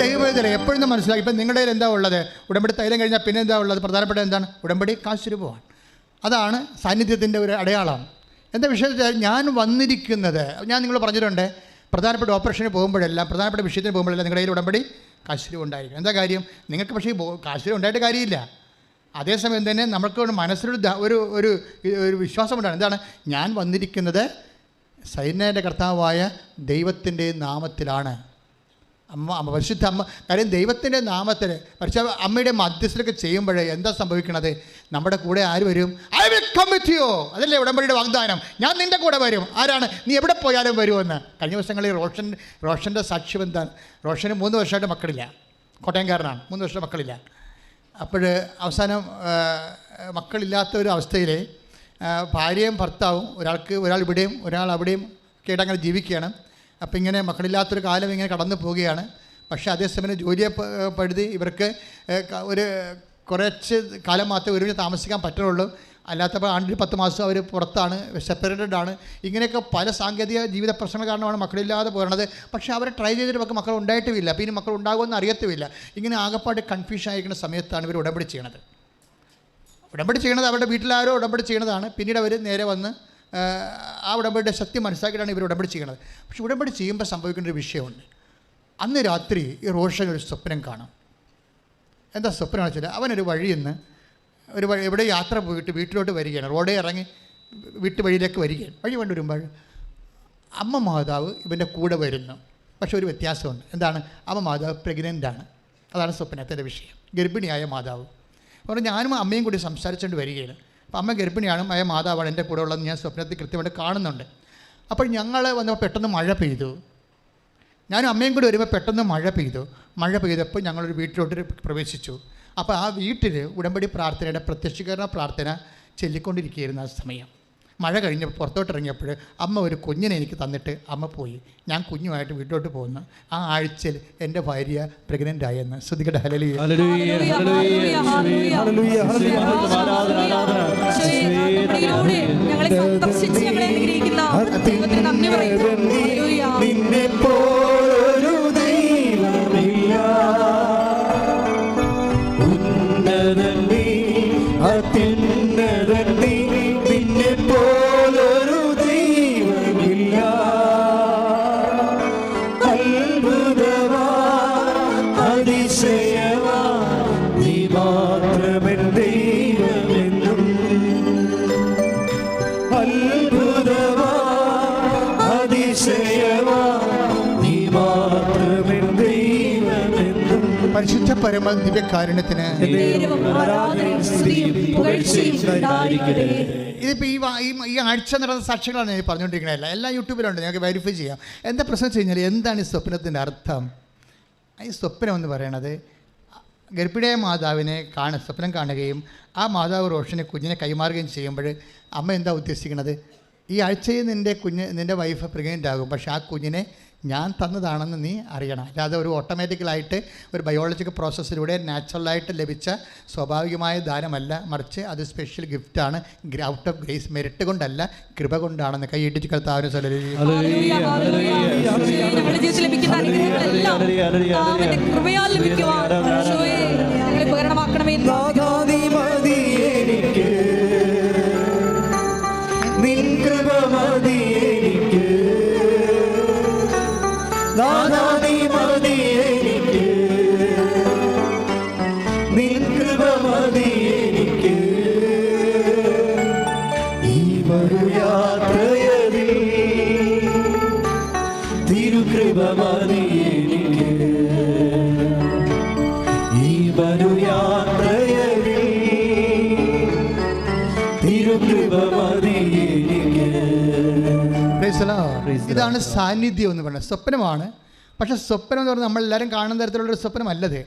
ദൈവവേദന എപ്പോഴും മനസ്സിലാക്കി. ഇപ്പം നിങ്ങളുടെ കയ്യിൽ എന്താ ഉള്ളത്? ഉടമ്പടി തൈലം കഴിഞ്ഞാൽ പിന്നെ എന്താ ഉള്ളത്? പ്രധാനപ്പെട്ട എന്താണ്? ഉടമ്പടി കാശുരൂപമാണ്. അതാണ് സാന്നിധ്യത്തിൻ്റെ ഒരു അടയാളം. എന്താ വിഷയത്തിൽ ഞാൻ വന്നിരിക്കുന്നത്, ഞാൻ നിങ്ങൾ പറഞ്ഞിട്ടുണ്ട്, പ്രധാനപ്പെട്ട ഓപ്പറേഷന് പോകുമ്പോഴെല്ലാം, പ്രധാനപ്പെട്ട വിഷയത്തിന് പോകുമ്പോഴെല്ലാം നിങ്ങളുടെ കയ്യിൽ ഉടമ്പടി കാശുരൂപം ഉണ്ടായിരിക്കും. എന്താ കാര്യം? നിങ്ങൾക്ക് പക്ഷേ കാശുരൂപം ഉണ്ടായിട്ട് കാര്യമില്ല. അതേസമയം തന്നെ നമുക്ക് മനസ്സിലൊരു ഒരു വിശ്വാസമുണ്ടാണ്. എന്താണ്? ഞാൻ വന്നിരിക്കുന്നത് സൈന്യൻ്റെ കർത്താവായ ദൈവത്തിൻ്റെ നാമത്തിലാണ്. പരിശുദ്ധ അമ്മ, കാര്യം ദൈവത്തിൻ്റെ നാമത്തിൽ പരിശുദ്ധ അമ്മയുടെ മധ്യസ്ഥലൊക്കെ ചെയ്യുമ്പോഴേ എന്താ സംഭവിക്കണത്? നമ്മുടെ കൂടെ ആര് വരും? I will come with you. അതല്ലേ ഉടമ്പടിയുടെ വാഗ്ദാനം, ഞാൻ നിൻ്റെ കൂടെ വരും. ആരാണ്? നീ എവിടെ പോയാലും വരുമെന്ന്. കഴിഞ്ഞ ദിവസങ്ങളിൽ റോഷൻ്റെ സാക്ഷ്യം എന്താണ്? റോഷന് 3 വർഷമായിട്ട് മക്കളില്ല, കോട്ടയംകാരനാണ്, 3 വർഷം മക്കളില്ല. അപ്പോൾ അവസാനം മക്കളില്ലാത്ത ഒരു അവസ്ഥയിൽ ഭാര്യയും ഭർത്താവും, ഒരാൾ ഇവിടെയും ഒരാൾ അവിടെയും ഒക്കെ ആയിട്ട് അങ്ങനെ ജീവിക്കുകയാണ്. അപ്പോൾ ഇങ്ങനെ മക്കളില്ലാത്തൊരു കാലം ഇങ്ങനെ കടന്നു പോവുകയാണ്. പക്ഷേ അതേസമയം ജോലിയെ പഴുതി ഇവർക്ക് ഒരു കുറച്ച് കാലം മാത്രമേ ഒരുമിച്ച് താമസിക്കാൻ പറ്റുള്ളൂ. അല്ലാത്തപ്പോൾ ആണ്ടിൽ 10 മാസം അവർ പുറത്താണ്, സെപ്പറേറ്റഡ് ആണ്. ഇങ്ങനെയൊക്കെ പല സാങ്കേതിക ജീവിത പ്രശ്നങ്ങൾ കാരണമാണ് മക്കളില്ലാതെ പോകുന്നത്. പക്ഷേ അവർ ട്രൈ ചെയ്തിട്ട് മക്കൾ ഉണ്ടായിട്ടുമില്ല. അപ്പോൾ ഇനി മക്കൾ ഉണ്ടാകുമെന്ന് അറിയത്തുമില്ല. ഇങ്ങനെ ആകെപ്പാട് കൺഫ്യൂഷൻ ആയിരിക്കുന്ന സമയത്താണ് ഇവർ ഉടമ്പടി ചെയ്യണത്. അവരുടെ വീട്ടിലാരോ ഉടമ്പടി ചെയ്യണതാണ്. പിന്നീട് അവർ നേരെ വന്ന് ആ ഉടമ്പടിയുടെ ശക്തി മനസ്സിലാക്കിയിട്ടാണ് ഇവർ ഉടമ്പടി ചെയ്യണത്. പക്ഷെ ഉടമ്പടി ചെയ്യുമ്പോൾ സംഭവിക്കേണ്ട ഒരു വിഷയമുണ്ട്. അന്ന് രാത്രി ഈ റോഷൻ ഒരു സ്വപ്നം കാണും. എന്താ സ്വപ്നം എന്ന് വെച്ചാൽ, അവനൊരു വഴിയിൽ നിന്ന് എവിടെ യാത്ര പോയിട്ട് വീട്ടിലോട്ട് വരികയാണ്. റോഡേ ഇറങ്ങി വീട്ടുവഴിയിലേക്ക് വരികയാണ്. വഴി കൊണ്ട് വരുമ്പോൾ അമ്മ മാതാവ് ഇവൻ്റെ കൂടെ വരുന്നു. പക്ഷെ ഒരു വ്യത്യാസമുണ്ട്. എന്താണ്? അമ്മ മാതാവ് പ്രഗ്നൻ്റാണ്. അതാണ് സ്വപ്നത്തിൻ്റെ വിഷയം. ഗർഭിണിയായ മാതാവ്. അപ്പോൾ ഞാനും അമ്മയും കൂടി സംസാരിച്ചുകൊണ്ട് വരികയാണ്. അപ്പോൾ അമ്മ ഗർഭിണിയാണ്, മാതാവാണ് എൻ്റെ കൂടെ ഉള്ളതെന്ന് ഞാൻ സ്വപ്നത്തിൽ കൃത്യമായിട്ട് കാണുന്നുണ്ട്. അപ്പോൾ ഞങ്ങൾ വന്നപ്പോൾ പെട്ടെന്ന് മഴ പെയ്തു. ഞാനും അമ്മയും കൂടി വരുമ്പോൾ പെട്ടെന്ന് മഴ പെയ്തപ്പോൾ ഞങ്ങളൊരു വീട്ടിലോട്ട് പ്രവേശിച്ചു. അപ്പോൾ ആ വീട്ടിൽ ഉടമ്പടി പ്രാർത്ഥനയുടെ പ്രത്യക്ഷീകരണ പ്രാർത്ഥന ചൊല്ലിക്കൊണ്ടിരിക്കുകയായിരുന്നു. ആ സമയം മഴ കഴിഞ്ഞപ്പോൾ പുറത്തോട്ടിറങ്ങിയപ്പോൾ അമ്മ ഒരു കുഞ്ഞിനെ എനിക്ക് തന്നിട്ട് അമ്മ പോയി. ഞാൻ കുഞ്ഞുമായിട്ട് വീട്ടിലോട്ട് പോകുന്നു. ആ ആഴ്ചയിൽ എൻ്റെ ഭാര്യ പ്രഗ്നൻ്റ് ആയെന്ന്. ശ്രുതികട ഹല്ലേലൂയ. പരിശുദ്ധ പരമ ദിവ്യകാരുണ്യത്തിന് ഇതിപ്പോൾ ഈ ആഴ്ച നടന്ന സാക്ഷികളാണ് ഞാൻ പറഞ്ഞുകൊണ്ടിരിക്കുന്നത്. എല്ലാം യൂട്യൂബിലുണ്ട്, ഞങ്ങൾക്ക് വെരിഫൈ ചെയ്യാം. എന്താ പ്രശ്നം വെച്ച് കഴിഞ്ഞാൽ, എന്താണ് ഈ സ്വപ്നത്തിൻ്റെ അർത്ഥം? ഈ സ്വപ്നം എന്ന് പറയണത്, ഗർഭിണിയായ മാതാവിനെ സ്വപ്നം കാണുകയും ആ മാതാവ് റോഷനെ കുഞ്ഞിനെ കൈമാറുകയും ചെയ്യുമ്പോൾ അമ്മ എന്താ ഉദ്ദേശിക്കുന്നത്? ഈ ആഴ്ചയിൽ നിൻ്റെ വൈഫ് പ്രഗ്നൻ്റ് ആകും, പക്ഷേ ആ കുഞ്ഞിനെ ഞാൻ തന്നതാണെന്ന് നീ അറിയണം. അല്ലാതെ ഒരു ഓട്ടോമാറ്റിക്കലായിട്ട് ഒരു ബയോളജിക്കൽ പ്രോസസ്സിലൂടെ നാച്ചുറലായിട്ട് ലഭിച്ച സ്വാഭാവികമായ ദാനമല്ല, മറിച്ച് അത് സ്പെഷ്യൽ ഗിഫ്റ്റാണ്. ഔട്ട് ഓഫ് ഗ്രേസ്, മെറിറ്റ് കൊണ്ടല്ല, കൃപ കൊണ്ടാണെന്ന് കൈയിട്ടിച്ച് കർത്താവിനെ ഇതാണ് സാന്നിധ്യം എന്ന് പറയുന്നത്. സ്വപ്നമാണ്. പക്ഷേ സ്വപ്നം എന്ന് പറഞ്ഞാൽ നമ്മളെല്ലാവരും കാണുന്ന തരത്തിലുള്ളൊരു സ്വപ്നമല്ലത്.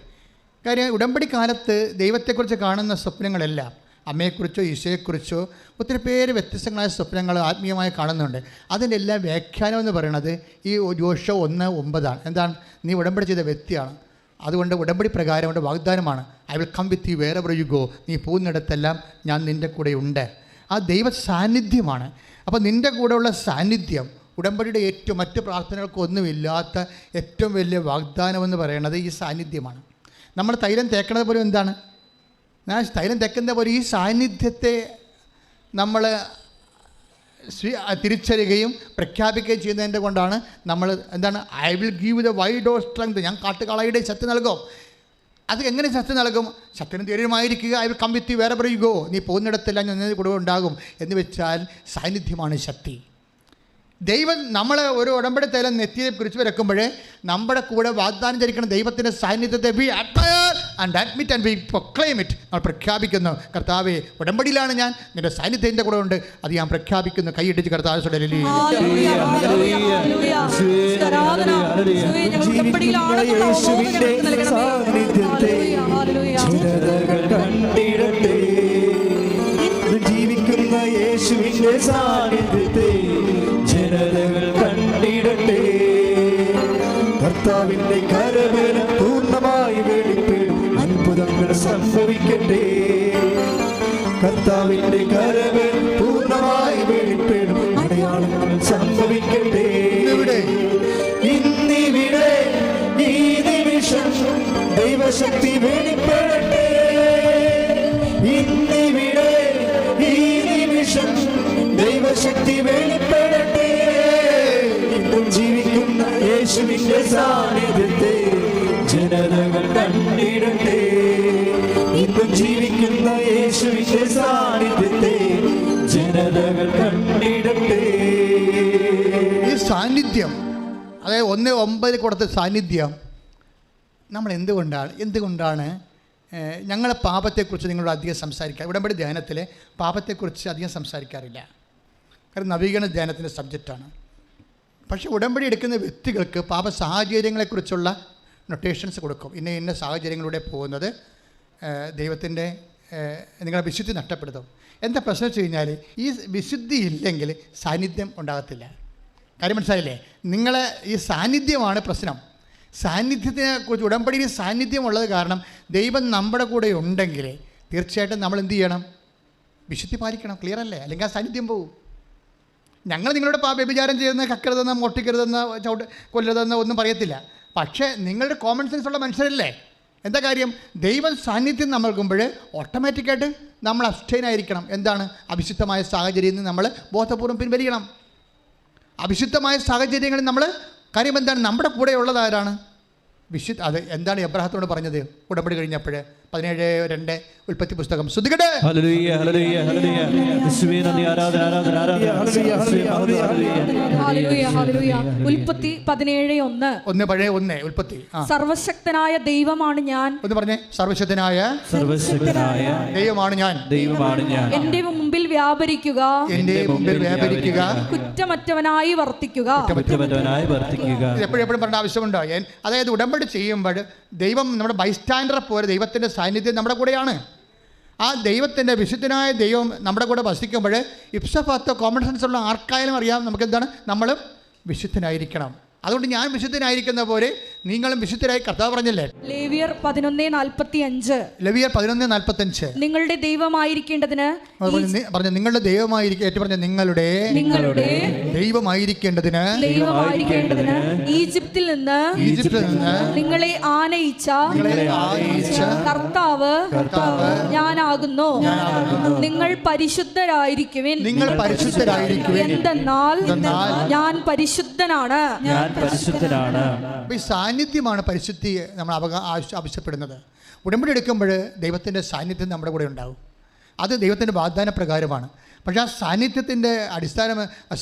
കാര്യം ഉടമ്പടി കാലത്ത് ദൈവത്തെക്കുറിച്ച് കാണുന്ന സ്വപ്നങ്ങളെല്ലാം, അമ്മയെക്കുറിച്ചോ ഈശോയെക്കുറിച്ചോ ഒത്തിരി പേര് വ്യത്യസ്തങ്ങളായ സ്വപ്നങ്ങൾ ആത്മീയമായി കാണുന്നുണ്ട്. അതിൻ്റെ എല്ലാ വ്യാഖ്യാനം എന്ന് പറയുന്നത് ഈ യോശുവ 1:9 എന്താണ്? നീ ഉടമ്പടി ചെയ്ത വ്യക്തിയാണ്, അതുകൊണ്ട് ഉടമ്പടി പ്രകാരം അവൻ്റെ വാഗ്ദാനമാണ്, I will come with you wherever you go. നീ പോകുന്നിടത്തെല്ലാം ഞാൻ നിൻ്റെ കൂടെ ഉണ്ട്. ആ ദൈവ സാന്നിധ്യമാണ്. അപ്പോൾ നിൻ്റെ കൂടെയുള്ള സാന്നിധ്യം ഉടമ്പടിയുടെ ഏറ്റവും മറ്റ് പ്രാർത്ഥനകൾക്കൊന്നുമില്ലാത്ത ഏറ്റവും വലിയ വാഗ്ദാനമെന്ന് പറയുന്നത് ഈ സാന്നിധ്യമാണ്. നമ്മൾ തൈലം തേക്കണത് പോലും എന്താണ്? ഞാൻ തൈലം തേക്കുന്ന പോലെ ഈ സാന്നിധ്യത്തെ നമ്മൾ തിരിച്ചറിയുകയും പ്രഖ്യാപിക്കുകയും ചെയ്യുന്നതിൻ്റെ കൊണ്ടാണ് നമ്മൾ എന്താണ്, I will give the wide of strength, ഞാൻ കാട്ടുകാളയുടെ ശക്തി നൽകും. അത് എങ്ങനെ ശക്തി നൽകും? ശക്തിന് ധൈര്യമായിരിക്കുക, I will come with you wherever you go, നീ പോകുന്നിടത്തെല്ലാം ഞാൻ കൂടെ ഉണ്ടാകും എന്ന് വെച്ചാൽ സാന്നിധ്യമാണ് ശക്തി. ദൈവം നമ്മളെ ഒരു ഉടമ്പടി തൈലം നെറ്റിയെ കുറിച്ച് വരക്കുമ്പോൾ നമ്മുടെ കൂടെ വാഗ്ദാനം ചെയ്തിരിക്കുന്ന ദൈവത്തിൻ്റെ സാന്നിധ്യത്തെ we admire and admit and we proclaim it. നമ്മൾ പ്രഖ്യാപിക്കുന്നു, കർത്താവേ ഉടമ്പടിയിലാണ് ഞാൻ, നിൻ്റെ സാന്നിധ്യത്തിൻ്റെ കൂടെ ഉണ്ട്, അത് ഞാൻ പ്രഖ്യാപിക്കുന്നു. കൈയിടിച്ച് കർത്താവ് ജീവിക്കുന്ന യേശുവിന്റെ സാന്നിധ്യത്തെ ജനതകൾ കണ്ടിടട്ടെ. കർത്താവിന്റെ കരബലം പൂർണ്ണമായി വെളിപ്പെടും, അത്ഭുതങ്ങൾ സംഭവിക്കട്ടെ. കർത്താവിന്റെ കരബലം പൂർണ്ണമായി വെളിപ്പെടും, അടയാളങ്ങൾ സംഭവിക്കട്ടെ. ഇന്നിവിടെ ഈ നിമിഷം ദൈവശക്തി വെളിപ്പെടട്ടെ. ഇന്നിവിടെ ഈ നിമിഷം ദൈവശക്തി വെളിപ്പെടട്ടെ. ഇന്നും ജീവിക്കുന്ന യേശുവിന്റെ സാന്നിധ്യത്തെ ജനതകൾ കണ്ടിടട്ടെ. ഇന്നും ജീവിക്കുന്ന യേശുവിന്റെ സാന്നിധ്യത്തെ ജനതകൾ കണ്ടിടട്ടെ. ഈ സാന്നിധ്യം, അതായത് 1:9 കൊടുത്ത സാന്നിധ്യം നമ്മൾ എന്തുകൊണ്ടാണ് ഞങ്ങളെ പാപത്തെക്കുറിച്ച് നിങ്ങളോട് അധികം സംസാരിക്കുക, ഉടമ്പടി ധ്യാനത്തിൽ പാപത്തെക്കുറിച്ച് അധികം സംസാരിക്കാറില്ല. കാരണം നവീകരണ ധ്യാനത്തിൻ്റെ സബ്ജക്റ്റാണ്. പക്ഷേ ഉടമ്പടി എടുക്കുന്ന വ്യക്തികൾക്ക് പാപ സാഹചര്യങ്ങളെക്കുറിച്ചുള്ള നൊട്ടേഷൻസ് കൊടുക്കും. ഇന്ന സാഹചര്യങ്ങളിലൂടെ പോകുന്നത് ദൈവത്തിൻ്റെ നിങ്ങളെ വിശുദ്ധി നഷ്ടപ്പെടുത്തും. എന്താ പ്രശ്നം വെച്ച് കഴിഞ്ഞാൽ, ഈ വിശുദ്ധി ഇല്ലെങ്കിൽ സാന്നിധ്യം ഉണ്ടാകത്തില്ല. കാര്യം മനസ്സിലായില്ലേ? നിങ്ങളെ ഈ സാന്നിധ്യമാണ് പ്രശ്നം. സാന്നിധ്യത്തിനെ കുറിച്ച് ഉടമ്പടിയിൽ സാന്നിധ്യമുള്ളത് കാരണം ദൈവം നമ്മുടെ കൂടെ ഉണ്ടെങ്കിൽ തീർച്ചയായിട്ടും നമ്മൾ എന്ത് ചെയ്യണം? വിശുദ്ധി പാലിക്കണം. ക്ലിയർ അല്ലേ? അല്ലെങ്കിൽ ആ സാന്നിധ്യം പോകും. ഞങ്ങൾ നിങ്ങളുടെ വ്യഭിചാരം ചെയ്യുന്ന, കക്കരുതെന്ന്, മോഷ്ടിക്കരുതെന്ന്, കൊല്ലരുതെന്ന് ഒന്നും പറയത്തില്ല. പക്ഷേ നിങ്ങളുടെ കോമൺ സെൻസ് ഉള്ള മനുഷ്യരല്ലേ? എന്താ കാര്യം? ദൈവം സാന്നിധ്യം നൽകുമ്പോൾ ഓട്ടോമാറ്റിക്കായിട്ട് നമ്മൾ അബ്സ്റ്റൈനായിരിക്കണം. എന്താണ്? അവിശുദ്ധമായ സാഹചര്യത്തിൽ നിന്ന് നമ്മൾ ബോധപൂർവ്വം പിൻവലിക്കണം. അവിശുദ്ധമായ സാഹചര്യങ്ങളിൽ നമ്മൾ കാര്യം എന്താണ്? നമ്മുടെ കൂടെ ഉള്ളതാരാണ്? അത് എന്താണ് എബ്രാഹത്തോട് പറഞ്ഞത് ഉടമ്പടി കഴിഞ്ഞപ്പോൾ? 17:2 ഉൽപ്പത്തി പുസ്തകം. ശ്രുതികട്ടെ. ഉൽപ്പത്തി 17:1. ഉൽപ്പത്തി. സർവശക്തനായ ദൈവമാണ് ഞാൻ. ഒന്ന് പറഞ്ഞേ. സർവശക്തനായ ദൈവമാണ് ഞാൻ. എന്റെ മുമ്പിൽ വ്യാപരിക്കുക, കുറ്റമറ്റവനായി വർത്തിക്കുക. എപ്പോഴും പറഞ്ഞ ആവശ്യമുണ്ടോ? അതായത് ഉടമ്പടി ചെയ്യുമ്പോൾ ദൈവം നമ്മുടെ ബൈസ്റ്റാൻഡറെ പോലെ ദൈവത്തിൻ്റെ സാന്നിധ്യം നമ്മുടെ കൂടെയാണ്. ആ ദൈവത്തിൻ്റെ വിശുദ്ധനായ ദൈവം നമ്മുടെ കൂടെ വസിക്കുമ്പോൾ ഇപ്സഫാത്തോ കോമൺ സെൻസ് ഉള്ള ആർക്കായാലും അറിയാം നമുക്ക് എന്താണ്, നമ്മൾ വിശുദ്ധനായിരിക്കണം. അതുകൊണ്ട് ഞാൻ വിശുദ്ധനായിരിക്കുന്ന പോലെ നിങ്ങളും വിശുദ്ധരായി കർത്താവ് പറഞ്ഞല്ലേ? ലേവ്യർ 11:45. നിങ്ങളുടെ ദൈവമായിരിക്കേണ്ടതിന് പറഞ്ഞു, നിങ്ങളുടെ നിങ്ങളുടെ ദൈവമായിരിക്കേണ്ടതിന് ഈജിപ്തിൽ നിന്ന് നിങ്ങളെ ആനയിച്ച കർത്താവ് ഞാനാകുന്നു. നിങ്ങൾ പരിശുദ്ധരായിരിക്കുവിൻ. എന്തെന്നാൽ ഞാൻ പരിശുദ്ധനാണ്. ഈ സാന്നിധ്യമാണ് പരിശുദ്ധിയെ നമ്മൾ ആവശ്യപ്പെടുന്നത്. ഉടമ്പടി എടുക്കുമ്പോൾ ദൈവത്തിൻ്റെ സാന്നിധ്യം നമ്മുടെ കൂടെ ഉണ്ടാവും. അത് ദൈവത്തിൻ്റെ വാഗ്ദാന പ്രകാരമാണ്. പക്ഷേ ആ സാന്നിധ്യത്തിൻ്റെ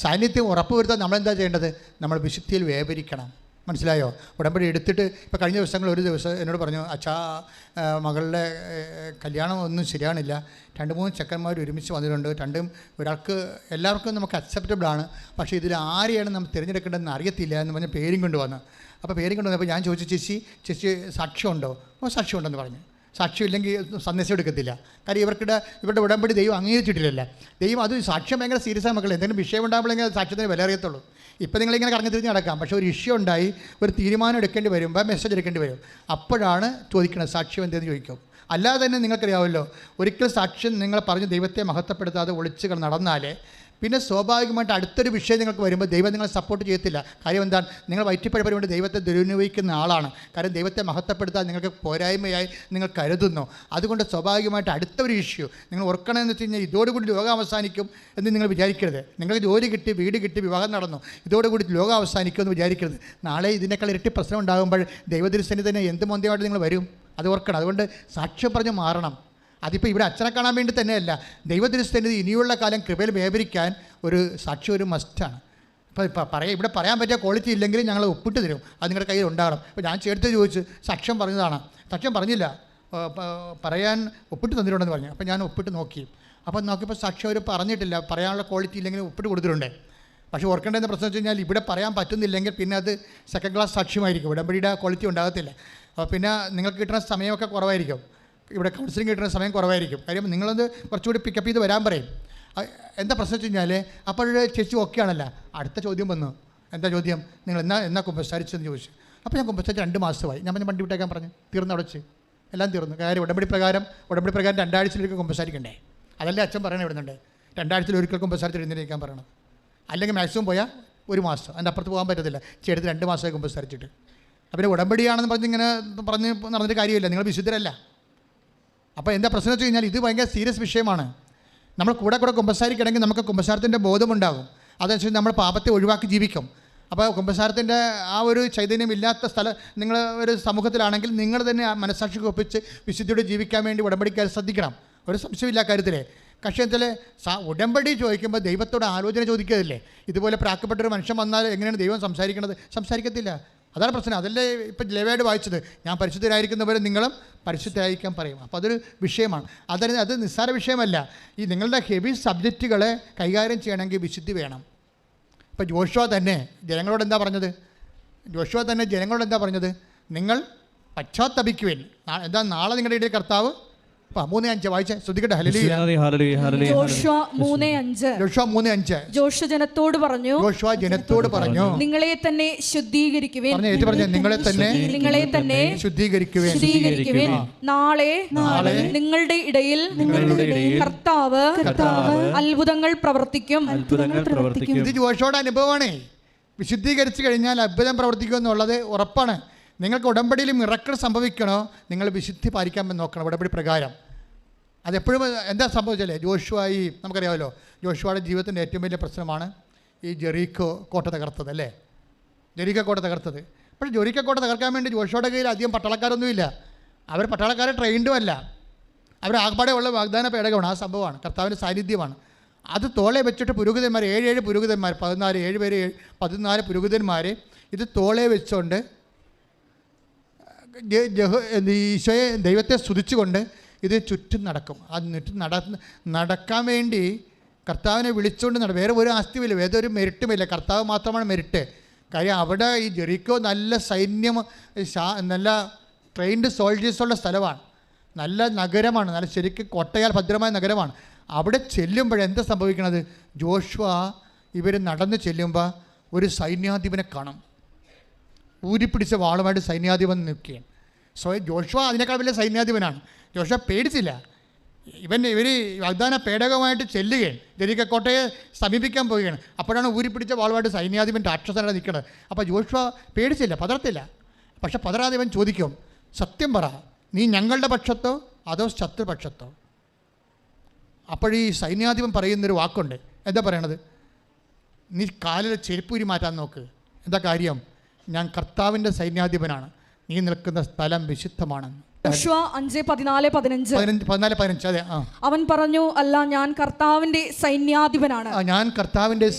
സാന്നിധ്യം ഉറപ്പുവരുത്താൻ നമ്മളെന്താ ചെയ്യേണ്ടത്? നമ്മൾ വിശുദ്ധിയിൽ വ്യാപരിക്കണം. മനസ്സിലായോ? ഉടമ്പടി എടുത്തിട്ട് ഇപ്പോൾ കഴിഞ്ഞ ദിവസങ്ങൾ ഒരു ദിവസം എന്നോട് പറഞ്ഞു, അച്ഛാ മകളുടെ കല്യാണം ഒന്നും ശരിയാണില്ല, 2-3 ചെക്കന്മാർ ഒരുമിച്ച് വന്നിട്ടുണ്ട്, ഒരാൾക്ക് എല്ലാവർക്കും നമുക്ക് അക്സെപ്റ്റബിളാണ്, പക്ഷേ ഇതിൽ ആരെയാണ് നമ്മൾ തിരഞ്ഞെടുക്കേണ്ടതെന്ന് അറിയത്തില്ല എന്ന് പറഞ്ഞ് പേരും കൊണ്ടുവന്നു. അപ്പോൾ പേരും കൊണ്ടുവന്നപ്പോൾ ഞാൻ ചോദിച്ചു, ചേച്ചി സാക്ഷ്യമുണ്ടോ? സാക്ഷ്യമുണ്ടെന്ന് പറഞ്ഞു. സാക്ഷ്യം ഇല്ലെങ്കിൽ സന്ദേശം എടുക്കത്തില്ല. കാര്യം ഇവരുടെ ഉടമ്പടി ദൈവം അംഗീകരിച്ചിട്ടില്ല. ദൈവം അത് സാക്ഷ്യം ഭയങ്കര സീരിയസ് ആണ് മക്കളെ. എന്തെങ്കിലും വിഷയം ഉണ്ടാകുമ്പോഴെങ്കിൽ സാക്ഷ്യത്തിന് വില അറിയത്തുള്ളൂ. ഇപ്പം നിങ്ങളിങ്ങനെ കറങ്ങി തിരിഞ്ഞ് നടക്കാം, പക്ഷേ ഒരു ഇഷ്യൂ ഉണ്ടായി ഒരു തീരുമാനം എടുക്കേണ്ടി വരുമ്പോൾ മെസ്സേജ് എടുക്കേണ്ടി വരും. അപ്പോഴാണ് ചോദിക്കുന്നത് സാക്ഷ്യം എന്തെന്ന് ചോദിക്കും. അല്ലാതെ തന്നെ നിങ്ങൾക്കറിയാമല്ലോ, ഒരിക്കൽ സാക്ഷ്യം നിങ്ങൾ പറഞ്ഞ് ദൈവത്തെ മഹത്വപ്പെടുത്താതെ ഒളിച്ച് നടന്നാൽ പിന്നെ സ്വാഭാവികമായിട്ട് അടുത്തൊരു വിഷയം നിങ്ങൾക്ക് വരുമ്പോൾ ദൈവം നിങ്ങളെ സപ്പോർട്ട് ചെയ്യത്തില്ല. കാര്യം എന്താണ്? നിങ്ങൾ വയറ്റിപ്പഴപ്പിന് വേണ്ടി ദൈവത്തെ ദുരുപയോഗിക്കുന്ന ആളാണ്. കാരണം ദൈവത്തെ മഹത്വപ്പെടുത്താൻ നിങ്ങൾക്ക് പോരായ്മയായി നിങ്ങൾ കരുതുന്നു. അതുകൊണ്ട് സ്വാഭാവികമായിട്ട് അടുത്തൊരു ഇഷ്യൂ നിങ്ങൾ ഓർക്കണമെന്ന് വെച്ച് കഴിഞ്ഞാൽ ഇതോടുകൂടി ലോകം അവസാനിക്കും എന്ന് നിങ്ങൾ വിചാരിക്കരുത്. നിങ്ങൾക്ക് ജോലി കിട്ടി, വീട് കിട്ടി, വിവാഹം നടന്നു, ഇതോടുകൂടി ലോകം അവസാനിക്കുമെന്ന് വിചാരിക്കരുത്. നാളെ ഇതിനേക്കാൾ ഇരട്ടി പ്രശ്നം ഉണ്ടാകുമ്പോൾ ദൈവദൃശ്യന് തന്നെ എന്ത് മൊന്തിയായിട്ട് നിങ്ങൾ വരും, അത് ഓർക്കണം. അതുകൊണ്ട് സാക്ഷ്യം പറഞ്ഞ് മാറണം. അതിപ്പോൾ ഇവിടെ അച്ഛനെ കാണാൻ വേണ്ടി തന്നെയല്ല, ദൈവദൃശ്യസ്ഥിതി ഇനിയുള്ള കാലം കൃപയിൽ വ്യാപരിക്കാൻ ഒരു സാക്ഷ്യം ഒരു മസ്റ്റാണ്. ഇപ്പോൾ ഇവിടെ പറയാൻ പറ്റിയ ക്വാളിറ്റി ഇല്ലെങ്കിൽ ഞങ്ങൾ ഒപ്പിട്ട് തരും, അത് നിങ്ങളുടെ കയ്യിൽ ഉണ്ടാകണം. ഇപ്പോൾ ഞാൻ ചേർത്ത് ചോദിച്ച് സാക്ഷ്യം പറഞ്ഞതാണ്, സാക്ഷ്യം പറഞ്ഞില്ല, പറയാൻ ഒപ്പിട്ട് തന്നിട്ടുണ്ടെന്ന് പറഞ്ഞു. അപ്പോൾ ഞാൻ ഒപ്പിട്ട് നോക്കി. അപ്പോൾ നോക്കിയപ്പോൾ സാക്ഷ്യം അവർ പറഞ്ഞിട്ടില്ല, പറയാനുള്ള ക്വാളിറ്റി ഇല്ലെങ്കിൽ ഒപ്പിട്ട് കൊടുത്തിട്ടുണ്ട്. പക്ഷേ ഓർക്കേണ്ടതെന്ന് പ്രശ്നം വെച്ച് കഴിഞ്ഞാൽ ഇവിടെ പറയാൻ പറ്റുന്നില്ലെങ്കിൽ പിന്നെ അത് സെക്കൻഡ് ക്ലാസ് സാക്ഷ്യമായിരിക്കും, ഉടമ്പടിയുടെ ക്വാളിറ്റി ഉണ്ടാകത്തില്ല. അപ്പോൾ പിന്നെ നിങ്ങൾക്ക് കിട്ടുന്ന സമയമൊക്കെ കുറവായിരിക്കും, ഇവിടെ കൗൺസിലിംഗ് കിട്ടുന്ന സമയം കുറവായിരിക്കും. കാര്യം നിങ്ങളത് കുറച്ചുകൂടി പിക്കപ്പ് ചെയ്ത് വരാൻ പറയും. എന്താ പ്രശ്നം വെച്ച് കഴിഞ്ഞാൽ അപ്പോൾ ചേച്ചി ഓക്കെ ആണല്ലോ. അടുത്ത ചോദ്യം വന്നു. എന്താ ചോദ്യം? നിങ്ങൾ എന്നാ കുമ്പസാരിച്ചെന്ന് ചോദിച്ചു. അപ്പോൾ ഞാൻ കുമ്പസാരിച്ച് 2 മാസമായി. ഞാൻ വണ്ടി വിട്ടേക്കാൻ പറഞ്ഞു. തീർന്നു, അടച്ച് എല്ലാം തീർന്നു. കാര്യം ഉടമ്പടി പ്രകാരം 2 ആഴ്ചയിലൊരിക്കൽ കുമ്പസാരിക്കണ്ടേ? അതല്ലേ അച്ഛൻ പറയണേ വിടുന്നുണ്ട്. 2 ആഴ്ചയിൽ ഒരിക്കൽ കുമ്പസാരിച്ച് എഴുന്നേൽക്കാൻ പറയണം. അല്ലെങ്കിൽ മാക്സിമം പോയാൽ 1 മാസം, അതിൻ്റെ അപ്പുറത്ത് പോകാൻ പറ്റത്തില്ല. ചേർത്ത് 2 മാസമായി കുമ്പസാരിച്ചിട്ട്. അപ്പോൾ ഉടമ്പടിയാണെന്ന് പറഞ്ഞ് നടന്നിട്ട് കാര്യമില്ല, നിങ്ങൾ വിശുദ്ധരല്ല. അപ്പോൾ എന്താ പ്രശ്നം വെച്ച് കഴിഞ്ഞാൽ ഇത് ഭയങ്കര സീരിയസ് വിഷയമാണ്. നമ്മൾ കൂടെ കുമ്പസാരിക്കണമെങ്കിൽ നമുക്ക് കുമ്പസാരത്തിൻ്റെ ബോധമുണ്ടാകും. അതനുസരിച്ച് നമ്മൾ പാപത്തെ ഒഴിവാക്കി ജീവിക്കും. അപ്പോൾ കുമ്പസാരത്തിൻ്റെ ആ ഒരു ചൈതന്യം ഇല്ലാത്ത നിങ്ങൾ ഒരു സമൂഹത്തിലാണെങ്കിൽ നിങ്ങൾ തന്നെ മനസ്സാക്ഷിക്ക് ഒപ്പിച്ച് വിശുദ്ധിയോടെ ജീവിക്കാൻ വേണ്ടി ഉടമ്പടിക്കാൻ ശ്രദ്ധിക്കണം. ഒരു സംശയമില്ല കാര്യത്തിലെ. കക്ഷത്തിൽ ഉടമ്പടി ചോദിക്കുമ്പോൾ ദൈവത്തോട് ആലോചന ചോദിക്കത്തില്ലേ? ഇതുപോലെ പ്രാക്കപ്പെട്ടൊരു മനുഷ്യൻ വന്നാൽ എങ്ങനെയാണ് ദൈവം സംസാരിക്കുന്നത്? സംസാരിക്കത്തില്ല. അതാണ് പ്രശ്നം. അതല്ലേ ഇപ്പം ലേവ്യയോട് വായിച്ചത്, ഞാൻ പരിശുദ്ധരായിരിക്കുന്നവരെ നിങ്ങളും പരിശുദ്ധരായിരിക്കാൻ പറയും. അപ്പോൾ അതൊരു വിഷയമാണ്. അത് നിസ്സാര വിഷയമല്ല. ഈ നിങ്ങളുടെ ഹെവി സബ്ജക്റ്റുകളെ കൈകാര്യം ചെയ്യണമെങ്കിൽ വിശുദ്ധി വേണം. ഇപ്പോൾ ജോഷുവ തന്നെ ജനങ്ങളോട് എന്താ പറഞ്ഞത്? നിങ്ങൾ പശ്ചാത്തപിക്കുവേൻ. എന്താ നാളെ നിങ്ങളുടെ ഇടയിൽ കർത്താവ് 3:5 വായിച്ചേ, ശ്രദ്ധിക്കട്ടെ. ജോഷുവ 3:5 ജോഷുവ ജനത്തോട് പറഞ്ഞു, നിങ്ങളെ തന്നെ ശുദ്ധീകരിക്കുവിൻ. നിങ്ങളെ തന്നെ ശുദ്ധീകരിക്കുവിൻ. നാളെ നിങ്ങളുടെ ഇടയിൽ കർത്താവ് അത്ഭുതങ്ങൾ പ്രവർത്തിക്കും. ഇത് ജോഷുവയുടെ അനുഭവമാണ്. വിശുദ്ധീകരിച്ചു കഴിഞ്ഞാൽ അത്ഭുതം പ്രവർത്തിക്കും എന്നുള്ളത് ഉറപ്പാണ്. നിങ്ങൾക്ക് ഉടമ്പടിയിൽ മിറക്കിൾ സംഭവിക്കണോ, നിങ്ങൾ വിശുദ്ധി പാലിക്കാൻ നോക്കണം ഉടമ്പടി പ്രകാരം. അതെപ്പോഴും എന്താ സംഭവിച്ചല്ലേ, നമുക്കറിയാമല്ലോ ജോഷുവയുടെ ജീവിതത്തിൻ്റെ ഏറ്റവും വലിയ പ്രശ്നമാണ് ഈ ജെറീക്കോ കോട്ട തകർത്തത് അല്ലേ. ജെറീക്കോ കോട്ട തകർത്തത്. പക്ഷേ ജെറീക്കോ കോട്ട തകർക്കാൻ വേണ്ടി ജോഷുവയുടെ കയ്യിൽ അധികം പട്ടാളക്കാരൊന്നുമില്ല. അവർ പട്ടാളക്കാരെ ട്രെയിൻഡും അല്ല. അവർ ആകപ്പാടെ ഉള്ള വാഗ്ദാന പേടകമാണ്. ആ സംഭവമാണ്, കർത്താവിൻ്റെ സാന്നിധ്യമാണ്. അത് തോളെ വെച്ചിട്ട് പുരോഹിതന്മാർ 7 പുരോഹിതന്മാർ 14 പുരോഹിതന്മാർ ഇത് തോളെ വെച്ചുകൊണ്ട് ഈശോയെ ദൈവത്തെ സ്തുതിച്ചുകൊണ്ട് ഇത് ചുറ്റും നടക്കും. അത് നടക്കാൻ വേണ്ടി കർത്താവിനെ വിളിച്ചുകൊണ്ട് വേറെ ഒരു ആസ്തിയുമില്ല, വേറെ ഒരു മെരിട്ടുമില്ല. കർത്താവ് മാത്രമാണ് മെരിട്ട്. കാര്യം അവിടെ ഈ ജെറിക്കോ നല്ല സൈന്യം, നല്ല ട്രെയിൻഡ് സോൾജേഴ്സുള്ള സ്ഥലമാണ്, നല്ല നഗരമാണ്, നല്ല ശരിക്കും കോട്ടയാൽ ഭദ്രമായ നഗരമാണ്. അവിടെ ചെല്ലുമ്പോഴെന്താ സംഭവിക്കണത്? ജോഷുവ ഇവർ നടന്ന് ചെല്ലുമ്പോൾ ഒരു സൈന്യാധിപനെ കാണും. ഊരിപ്പിടിച്ച വാളുമായിട്ട് സൈന്യാധിപൻ നിൽക്കുകയാണ്. ജോഷുവ അതിനേക്കാൾ വലിയ സൈന്യാധിപനാണ്. ജോഷുവ പേടിച്ചില്ല. ഇവർ വാഗ്ദാന പേടകമായിട്ട് ചെല്ലുകയാണ്, ജെറിക്കോ കോട്ടയെ സമീപിക്കാൻ പോവുകയാണ്. അപ്പോഴാണ് ഊരിപ്പിടിച്ച വാളുമായിട്ട് സൈന്യാധിപൻ രാക്ഷസനാണ് നിൽക്കുന്നത്. അപ്പോൾ ജോഷുവ പേടിച്ചില്ല, പതറത്തില്ല. പക്ഷെ പതറാതെ ഇവൻ ചോദിക്കും, സത്യം പറ, നീ ഞങ്ങളുടെ പക്ഷത്തോ അതോ ശത്രുപക്ഷത്തോ? അപ്പോഴീ സൈന്യാധിപൻ പറയുന്നൊരു വാക്കുണ്ട്. എന്താ പറയണത്? നീ കാലിലെ ചെരുപ്പൂരി മാറ്റാൻ നോക്ക്. എന്താ കാര്യം? ഞാൻ കർത്താവിൻ്റെ സൈന്യാധിപനാണ്, നീ നിൽക്കുന്ന സ്ഥലം വിശുദ്ധമാണെന്ന്. ജോഷുവ 5:14-15 അതെ. അവൻ പറഞ്ഞു, അല്ല, ഞാൻ കർത്താവിന്റെ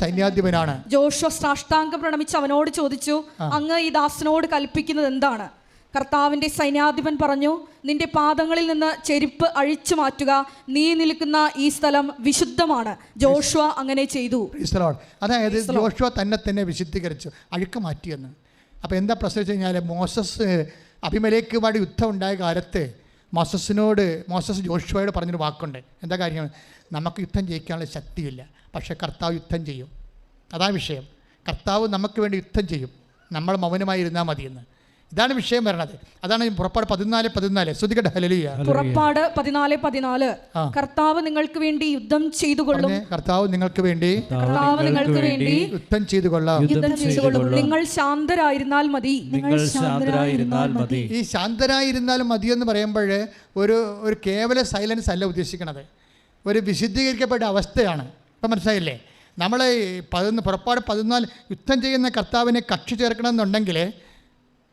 സൈന്യാധിപനാണ്. ജോഷുവ സാഷ്ടാംഗം പ്രണമിച്ച് അവനോട് ചോദിച്ചു, അങ്ങ് ഈ ദാസനോട് കൽപ്പിക്കുന്നത് എന്താണ്? കർത്താവിന്റെ സൈന്യാധിപൻ പറഞ്ഞു, നിന്റെ പാദങ്ങളിൽ നിന്ന് ചെരുപ്പ് അഴിച്ചു മാറ്റുക, നീ നിൽക്കുന്ന ഈ സ്ഥലം വിശുദ്ധമാണ്. ജോഷുവ അങ്ങനെ ചെയ്തു. അതായത് ജോഷുവ തന്നെ വിശുദ്ധീകരിച്ചു, അഴുക്ക് മാറ്റിയെന്ന്. അപ്പോൾ എന്താ പ്രശ്നം വെച്ച് കഴിഞ്ഞാൽ, മോസസ് അബിമേലെക്കുമായിട്ട് യുദ്ധം ഉണ്ടായ കാലത്ത് മോസസ് ജോഷുവയോട് പറഞ്ഞൊരു വാക്കുണ്ട്. എന്താ കാര്യം? നമുക്ക് യുദ്ധം ജയിക്കാനുള്ള ശക്തിയില്ല, പക്ഷേ കർത്താവ് യുദ്ധം ചെയ്യും. അതാണ് വിഷയം. കർത്താവ് നമുക്ക് വേണ്ടി യുദ്ധം ചെയ്യും, നമ്മൾ മൗനമായി ഇരുന്നാൽ മതിയെന്ന്. ഇതാണ് വിഷയം വരുന്നത്. അതാണ് പുറപ്പാട് 14:14. ശ്രദ്ധിക്കട്ടെ. ഹല്ലേലൂയ. പുറപ്പാട് 14:14. കർത്താവ് നിങ്ങൾക്ക് വേണ്ടി യുദ്ധം ചെയ്തു കൊള്ളും. കർത്താവ് നിങ്ങൾക്ക് വേണ്ടി യുദ്ധം ചെയ്തു കൊള്ളാം. നിങ്ങൾ ശാന്തരായിരുന്നാൽ മതി. ഈ ശാന്തരായിരുന്നാൽ മതി എന്ന് പറയുമ്പോൾ ഒരു കേവല സൈലൻസ് അല്ല ഉദ്ദേശിക്കുന്നത്, ഒരു വിശുദ്ധീകരിക്കപ്പെട്ട അവസ്ഥയാണ്. ഇപ്പം മനസ്സിലായില്ലേ? നമ്മൾ പുറപ്പാട് 14 യുദ്ധം ചെയ്യുന്ന കർത്താവിനെ കക്ഷി ചേർക്കണമെന്നുണ്ടെങ്കിൽ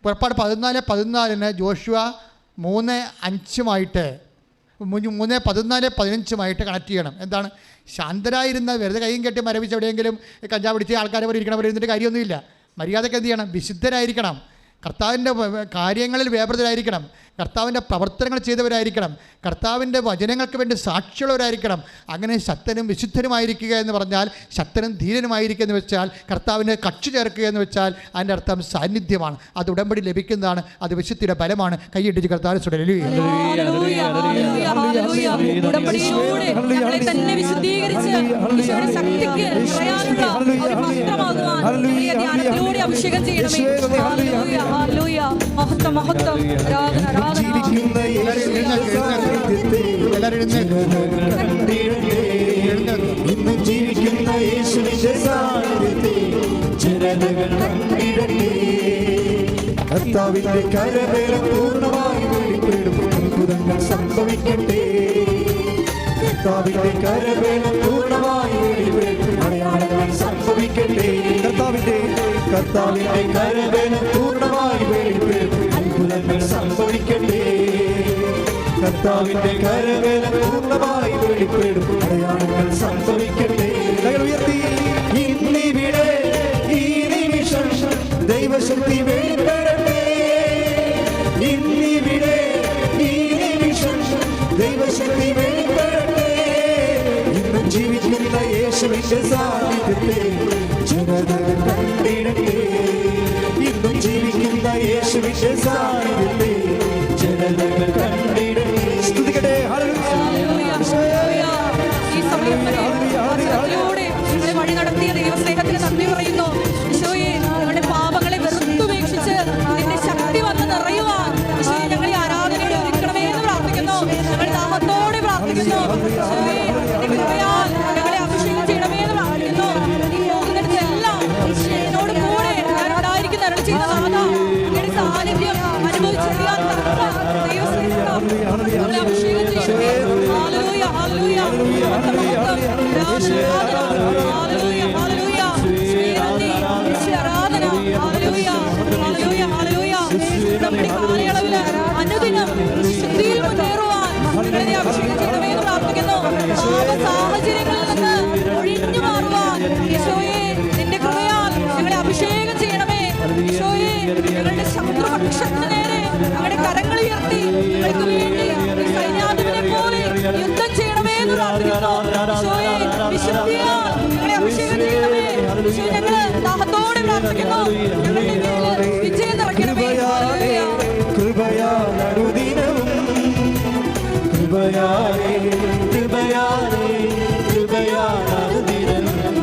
പുറപ്പാട് 14:14 ജോഷുവ 3:5 3:14-15 കണക്ട് ചെയ്യണം. എന്താണ്? ശാന്തരായിരുന്ന വെറുതെ കൈയും കെട്ടി മരവിച്ച് എവിടെയെങ്കിലും കഞ്ചാവ് പിടിച്ച് ആൾക്കാരെ പോലെ ഇരിക്കണം, പോലെ ഇരുന്നിട്ട് കാര്യമൊന്നുമില്ല. മര്യാദയ്ക്ക് എന്ത് ചെയ്യണം? വിശുദ്ധരായിരിക്കണം, കർത്താവിൻ്റെ കാര്യങ്ങളിൽ വ്യാപൃതരായിരിക്കണം, കർത്താവിൻ്റെ പ്രവർത്തനങ്ങൾ ചെയ്തവരായിരിക്കണം, കർത്താവിൻ്റെ വചനങ്ങൾക്ക് വേണ്ടി സാക്ഷിയുള്ളവരായിരിക്കണം. അങ്ങനെ ശക്തനും വിശുദ്ധനുമായിരിക്കുക എന്ന് പറഞ്ഞാൽ, ശക്തനും ധീരനുമായിരിക്കുക എന്ന് വെച്ചാൽ, കർത്താവിനെ കക്ഷി ചേർക്കുക എന്ന് വെച്ചാൽ അതിൻ്റെ അർത്ഥം സാന്നിധ്യമാണ്. അത് ഉടമ്പടി ലഭിക്കുന്നതാണ്, അത് വിശുദ്ധിയുടെ ബലമാണ്. കൈയിട്ടിച്ച് കർത്താവിനെ ഇന്ന് ജീവിക്കുന്ന യേശുവിന്റെ സാന്നിധ്യത്തെ ജനതകൾ കണ്ടിടട്ടെ. കർത്താവിന്റെ കരവേല പൂർണ്ണമായി വെളിപ്പെടും, അത്ഭുതങ്ങൾ സംഭവിക്കട്ടെ. കർത്താവിന്റെ കരവേല പൂർണ്ണമായി വെളിപ്പെടും, അടയാളങ്ങൾ സംഭവിക്കട്ടെ. കർത്താവിന്റെ കരവേല പൂർണ്ണമായി വെളിപ്പെടും, അത്ഭുതങ്ങൾ സംഭവിക്കട്ടെ. കർത്താവിന്റെ കരവേല പൂർണ്ണമായി വെളിപ്പെടും, അടയാളങ്ങൾ സംഭവിക്കട്ടെ. ഉയർത്തി ഇന്നിവിടെ ഈ നിമിഷം ദൈവശക്തി വെളിപ്പെടട്ടെ. ഇന്നിവിടെ ഈ നിമിഷം ദൈവശക്തി വെളിപ്പെടട്ടെ. ഇന്നും ജീവിക്കുന്ന യേശുവിന്റെ സാന്നിധ്യത്തെ ജനതകൾ കണ്ടിടട്ടെ. ഇന്നും ജീവിക്കുന്ന യേശുവിന്റെ സാന്നിധ്യത്തെ ജനതകൾ കണ്ടിടട്ടെ. സ്തുതിക്കട്ടെ. ഈ സമയത്തിലൂടെ ഞങ്ങളെ വഴി നടത്തിയ ദൈവസ്നേഹത്തിന് നന്ദി പറയുന്നു. ഈശോയെ, ഞങ്ങളുടെ പാപങ്ങളെ വെറുത്തുപേക്ഷിച്ച് നിന്റെ ശക്തി വന്ന് നിറയുവാൻ ഈശോയെ ഞങ്ങളെ ആരാധനയോടെ ഒരുക്കണമേ എന്ന് പ്രാർത്ഥിക്കുന്നു. ഞങ്ങൾ ദാഹത്തോടെ പ്രാർത്ഥിക്കുന്നു. ഈശോയെ, നിന്റെ കൃപയാൽ ഞങ്ങളെ അഭിഷേകം ചെയ്യണമേ എന്ന് പ്രാർത്ഥിക്കുന്നു. ഈ പോകുന്നിടത്തെല്ലാം ഈശോയോട് കൂടെ ഞാൻ ഉണ്ടായിരിക്കുന്ന അരുളി ചെയ്ത നാഥ, നിന്റെ സാന്നിധ്യം അനുഭവിച്ചറിയാൻ ഞങ്ങളെ അഭിഷേകം ചെയ്യണമേ. ഹല്ലേലൂയ, ഹല്ലേലൂയ, ഹല്ലേലൂയ, ഹല്ലേലൂയ, ആരാധന, ഹല്ലേലൂയ, ഹല്ലേലൂയ, ഹല്ലേലൂയ. നമ്മുടെ കാലയളവിൽ അനുദിനം ശുദ്ധിയിൽ മുന്നേറുവാൻ ഞങ്ങളെ അഭിഷേകം ചെയ്യണമേ എന്ന് പ്രാർത്ഥിക്കുന്നു. സാഹചര്യങ്ങളിൽ നിന്ന് ഒഴിഞ്ഞു മാറുവാൻ ഈശോയെ നിന്റെ കൃപയാൽ ഞങ്ങളെ അഭിഷേകം ചെയ്യണമേ. ഈശോയെ, ഞങ്ങളുടെ ശത്രുപക്ഷത്തിന് നേരെ ഞങ്ങളുടെ കരങ്ങൾ ഉയർത്തി ഞങ്ങൾക്ക് വേണ്ടി സൈന്യാധിപനെ പോലെ യുദ്ധം ചെയ്യണമേ എന്ന് പ്രാർത്ഥിക്കുന്നു. ഈശോയെ, വിശുദ്ധിയാൽ ഞങ്ങളെ അഭിഷേകം ചെയ്യണമേ. ഈശോ, ഞങ്ങൾ ദാഹത്തോടെ പ്രാർത്ഥിക്കുന്നു. ഞങ്ങളുടെ മേൽ വിജയം നിറയ്ക്കണമേ. കൃപയാൽ അനുദിനവും കൃപയാലേ കൃപയാലേ കൃപയാൽ അനുദിനവും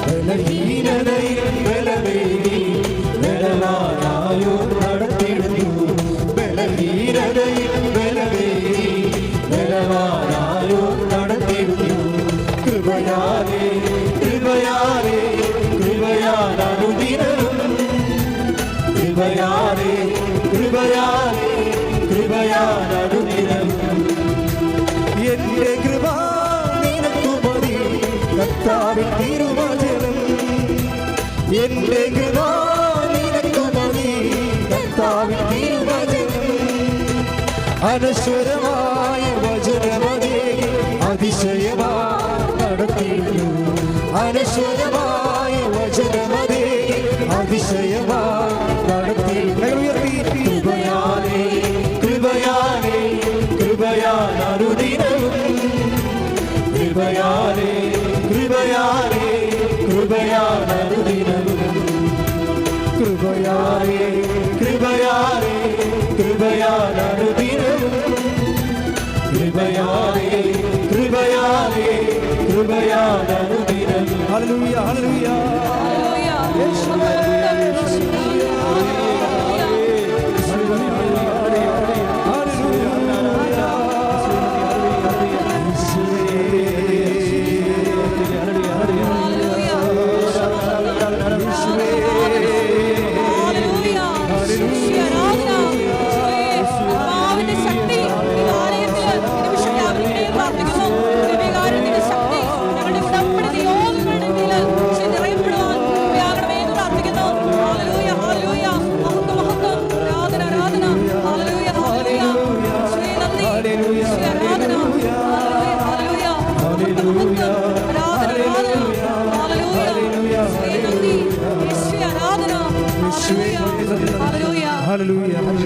ബലഹീനതയിൽ ബലമേകി ബലവാനായോ നടത്തിടുന്നു. ബലഹീനതയിൽ ബലമേകി ബലവാനായോ നടത്തിടുന്നു. കൃപയാലേ കൃപയാലേ കൃപയാൽ അനുദിനവും കൃപയാലേ കൃപയാലേ കൃപയാൽ അനുദിനവും. എന്റെ കൃപ നിനക്കു മതി കർത്താവിൻ തിരുവചനം. എന്റെ കൃപ നിനക്കു മതി കർത്താവിൻ തിരുവചനം. അനശ്വരമായ വചനമതേ അതിശയമായി നടത്തിയിരുന്നു. അനശ്വരമായ വചനമതേ അതിശയമായി നടത്തിയിരുന്നു. കൃപയാലേ കൃപയാലേ കൃപയാൽ അനുദിനവും കൃപയാലേ കൃപയാലേ കൃപയാൽ അനുദിനവും കൃപയാലേ കൃപയാലേ കൃപയാൽ അനുദിനവും കൃപയാലേ കൃപയാലേ കൃപയാൽ അനുദിനവും. Hallelujah, hallelujah. ഹല്ലേലൂയ.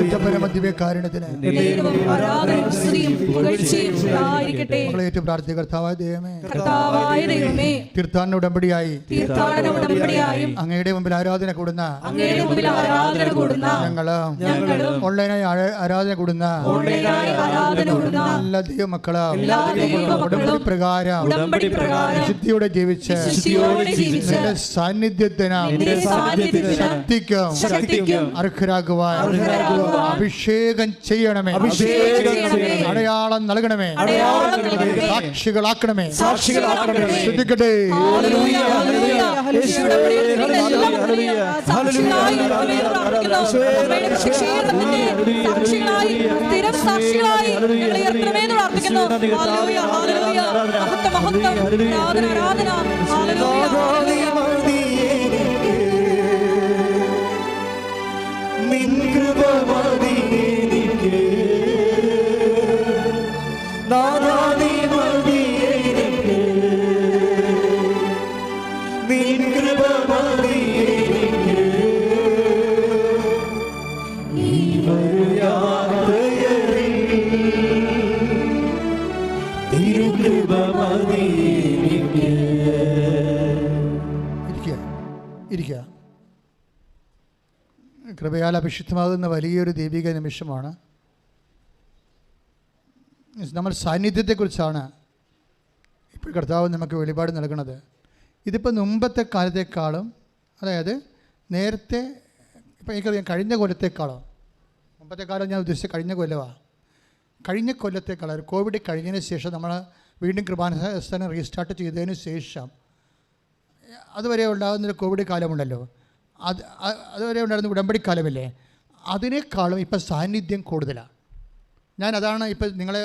പരിശുദ്ധ പരമദിവ്യകാരുണ്യത്തിന് ദൈവം ആരാധനയും സ്തുതിയും പുകഴ്ചയും ഉണ്ടായിരിക്കട്ടെ. നമ്മളേറ്റു പ്രാർത്ഥിച്ച കർത്താവായ ദൈവമേ, കർത്താവായ ദൈവമേ, തീർത്ഥാടന ഉടമ്പടിയായി തീർത്ഥാടന ഉടമ്പടിയായും അങ്ങയുടെ മുമ്പിൽ ആരാധന കൂടുന്ന അങ്ങയുടെ മുമ്പിൽ ആരാധന കൂടുന്ന ഞങ്ങളും ഓൺലൈനായി ആരാധന കൂടുന്ന ഓൺലൈനായി ആരാധന കൂടുന്ന എല്ലാ ദൈവമക്കളും എല്ലാ ദൈവമക്കളും ഉടമ്പടി പ്രകാരം വിശുദ്ധിയോടെ ജീവിച്ച് നിന്റെ സാന്നിധ്യത്തിന് ശക്തിക്കും അർഹരാകുവാൻ അഭിഷേകം ചെയ്യണമേ, അടയാളം നൽകണമേ, സാക്ഷികളാക്കണമേ. ശ്രദ്ധിക്കട്ടെ. നിൻ കൃപ മതി എനിക്ക്, നാഥാ നീ മതി എനിക്ക്, നിൻ കൃപ മതി എനിക്ക്. ഈ ഒരു യാത്രയിൽ തിരുകൃപ മതി എനിക്ക്. ഇരിക്കുക. കൃപയാൽ അഭിഷിക്തമാകുന്ന വലിയൊരു ദൈവിക നിമിഷമാണ്. നമ്മൾ സാന്നിധ്യത്തെക്കുറിച്ചാണ് ഇപ്പോൾ കർത്താവ് നമുക്ക് വെളിപാട് നൽകുന്നത്. ഇതിപ്പോൾ മുമ്പത്തെ കാലത്തേക്കാളും, അതായത് നേരത്തെ ഇപ്പോൾ എനിക്കറിയാം കഴിഞ്ഞ കൊല്ലത്തേക്കാളോ, മുമ്പത്തെ കാലം ഞാൻ ഉദ്ദേശിച്ച കഴിഞ്ഞ കൊല്ലമാണ്, കഴിഞ്ഞ കൊല്ലത്തേക്കാളും കോവിഡ് കഴിഞ്ഞതിന് ശേഷം നമ്മൾ വീണ്ടും കൃപാസനം റീസ്റ്റാർട്ട് ചെയ്തതിന് ശേഷം അതുവരെ ഉണ്ടാകുന്നൊരു കോവിഡ് കാലമുണ്ടല്ലോ, അതുവരെ ഉണ്ടായിരുന്ന ഉടമ്പടി കാലമില്ലേ, അതിനേക്കാളും ഇപ്പം സാന്നിധ്യം കൂടുതലാണ്. ഞാൻ അതാണ് ഇപ്പം നിങ്ങളെ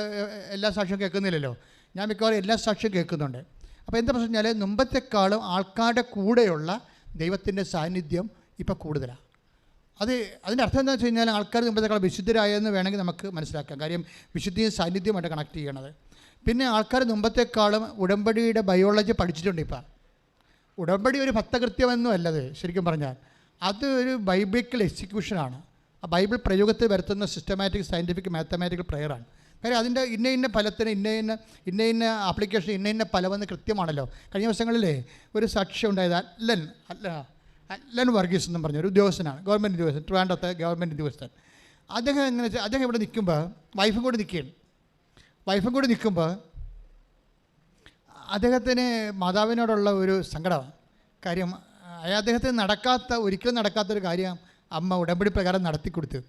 എല്ലാ സാക്ഷ്യം കേൾക്കുന്നില്ലല്ലോ, ഞാൻ മിക്കവാറും എല്ലാ സാക്ഷ്യം കേൾക്കുന്നുണ്ട്. അപ്പോൾ എന്താ പ്രശ്നം വെച്ചാൽ മുമ്പത്തെക്കാളും ആൾക്കാരുടെ കൂടെയുള്ള ദൈവത്തിൻ്റെ സാന്നിധ്യം ഇപ്പം കൂടുതലാണ്. അതിൻ്റെ അർത്ഥം എന്താണെന്ന് വെച്ച് കഴിഞ്ഞാൽ ആൾക്കാർ മുമ്പത്തെക്കാളും വിശുദ്ധരായെന്ന് വേണമെങ്കിൽ നമുക്ക് മനസ്സിലാക്കാം. കാര്യം വിശുദ്ധിയും സാന്നിധ്യമായിട്ട് കണക്ട് ചെയ്യണത്. പിന്നെ ആൾക്കാർ മുമ്പത്തെക്കാളും ഉടമ്പടിയുടെ ബയോളജി പഠിച്ചിട്ടുണ്ട്. ഇപ്പം ഉടമ്പടി ഒരു ഭക്തകൃത്യമെന്നും അല്ലത്, ശരിക്കും പറഞ്ഞാൽ അത് ഒരു ബൈബിളിക്കൽ എക്സിക്യൂഷനാണ്. ആ ബൈബിൾ പ്രയോഗത്തിൽ വരുത്തുന്ന സിസ്റ്റമാറ്റിക് സയൻറ്റിഫിക് മാത്തമാറ്റിക്കൽ പ്രയറാണ്. കാര്യം അതിൻ്റെ ഇന്ന ഫലത്തിന് ഇന്ന ആപ്ലിക്കേഷൻ ഇന്ന ഫലമെന്ന് കൃത്യമാണല്ലോ. കഴിഞ്ഞ ദിവസങ്ങളിലേ ഒരു സാക്ഷ്യം ഉണ്ടായത് അല്ലൻ വർഗീസ് എന്നും പറഞ്ഞ ഒരു ഉദ്യോഗസ്ഥനാണ്, ഗവൺമെൻറ് ഉദ്യോഗസ്ഥൻ, ട്രിവാൻഡ്രത്തെ ഗവൺമെൻറ് ഉദ്യോഗസ്ഥൻ. അദ്ദേഹം എങ്ങനെ വെച്ചാൽ അദ്ദേഹം ഇവിടെ നിൽക്കുമ്പോൾ വൈഫും കൂടി നിൽക്കുമ്പോൾ അദ്ദേഹത്തിന് മാതാവിനോടുള്ള ഒരു സങ്കടമാണ്. കാര്യം അദ്ദേഹത്തിന് ഒരിക്കലും നടക്കാത്തൊരു കാര്യം അമ്മ ഉടമ്പടി പ്രകാരം നടത്തിക്കൊടുത്തു.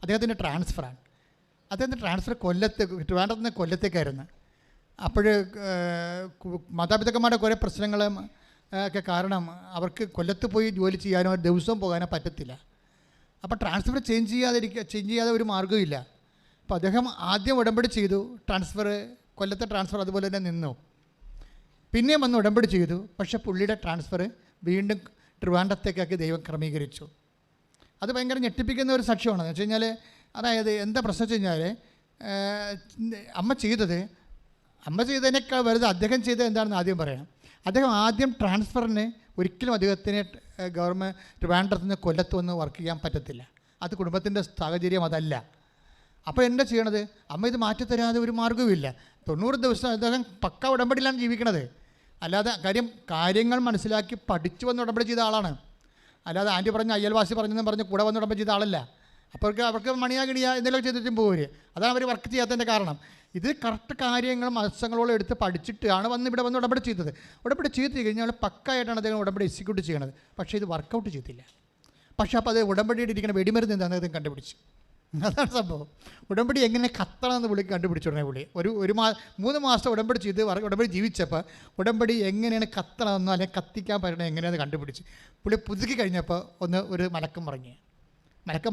അദ്ദേഹത്തിൻ്റെ ട്രാൻസ്ഫറാണ്. അദ്ദേഹത്തിൻ്റെ ട്രാൻസ്ഫർ ട്രിവാൻഡ്രത്ത് നിന്ന് കൊല്ലത്തേക്കായിരുന്നു. അപ്പോൾ മാതാപിതാക്കന്മാരുടെ കുറേ പ്രശ്നങ്ങളും ഒക്കെ കാരണം അവർക്ക് കൊല്ലത്ത് പോയി ജോലി ചെയ്യാനോ ദിവസവും പോകാനോ പറ്റത്തില്ല. അപ്പോൾ ട്രാൻസ്ഫർ ചേഞ്ച് ചെയ്യാതെ ഒരു മാർഗ്ഗമില്ല. അപ്പോൾ അദ്ദേഹം ആദ്യം ഉടമ്പടി ചെയ്തു, കൊല്ലത്തെ ട്രാൻസ്ഫർ അതുപോലെ തന്നെ നിന്നു. പിന്നെയും വന്ന് ഉടമ്പടി ചെയ്തു. പക്ഷേ പുള്ളിയുടെ ട്രാൻസ്ഫർ വീണ്ടും ട്രിവാൻഡ്രത്തേക്കാക്കി ദൈവം ക്രമീകരിച്ചു. അത് ഭയങ്കര ഞെട്ടിപ്പിക്കുന്ന ഒരു സാക്ഷ്യമാണ്. എന്ന് വെച്ച് കഴിഞ്ഞാൽ അതായത് എന്താ പ്രശ്നം വെച്ച് കഴിഞ്ഞാൽ അമ്മ ചെയ്തതിനേക്കാൾ വലുത് അദ്ദേഹം ചെയ്തത് എന്താണെന്ന് ആദ്യം പറയാം. അദ്ദേഹം ആദ്യം ട്രാൻസ്ഫറിന് ഒരിക്കലും അദ്ദേഹത്തിന് ട്രിവാൻഡ്രത്ത് നിന്ന് കൊല്ലത്ത് വന്ന് വർക്ക് ചെയ്യാൻ പറ്റത്തില്ല. അത് കുടുംബത്തിൻ്റെ സാഹചര്യം അതല്ല. അപ്പോൾ എന്താ ചെയ്യണത്? അമ്മ ഇത് മാറ്റിത്തരാതെ ഒരു മാർഗ്ഗവുമില്ല. 90 ദിവസം അദ്ദേഹം പക്ക ഉടമ്പടിയിലാണ് ജീവിക്കണത്. അല്ലാതെ കാര്യങ്ങൾ മനസ്സിലാക്കി പഠിച്ചു വന്ന് ഉടമ്പടി ചെയ്ത ആളാണ്. അല്ലാതെ ആൻറ്റി പറഞ്ഞ അയൽവാസി പറഞ്ഞെന്ന് പറഞ്ഞ് കൂടെ വന്ന് ഉടമ്പടി ചെയ്ത ആളല്ല. അപ്പോൾ അവർക്ക് മണിയാ കിണിയാ എന്തെങ്കിലും ചെയ്തിട്ടും പോര്. അതാണ് അവർ വർക്ക് ചെയ്യാത്തതിൻ്റെ കാരണം. ഇത് കറക്റ്റ് കാര്യങ്ങൾ മാസങ്ങളോളം എടുത്ത് പഠിച്ചിട്ടാണ് ഇവിടെ വന്ന് ഉടമ്പടി ചെയ്തത്. ഉടമ്പടി ചെയ്ത് കഴിഞ്ഞാൽ പക്കായിട്ടാണ് അദ്ദേഹം ഉടമ്പടി എക്സിക്യൂട്ട് ചെയ്യണത്. പക്ഷേ ഇത് വർക്കൗട്ട് ചെയ്തില്ല. പക്ഷേ അപ്പോൾ അത് ഉടമ്പടിയുടെ ഇരിക്കുന്ന വെടിമരുന്ന് എന്താണെന്ന് അദ്ദേഹം കണ്ടുപിടിച്ചു. അതാണ് സംഭവം. ഉടമ്പടി എങ്ങനെ കത്തണമെന്ന് പുള്ളി കണ്ടുപിടിച്ചു. ഉടനെ പുള്ളി ഒരു 3 മാസം ഉടമ്പടി ചെയ്ത് ഉടമ്പടി ജീവിച്ചപ്പോൾ ഉടമ്പടി എങ്ങനെയാണ് കത്തണമെന്നോ അല്ലെങ്കിൽ കത്തിക്കാൻ പറ്റണോ എങ്ങനെയാണെന്ന് കണ്ടുപിടിച്ച് പുള്ളി പുതുക്കി കഴിഞ്ഞപ്പോൾ ഒരു മലക്കം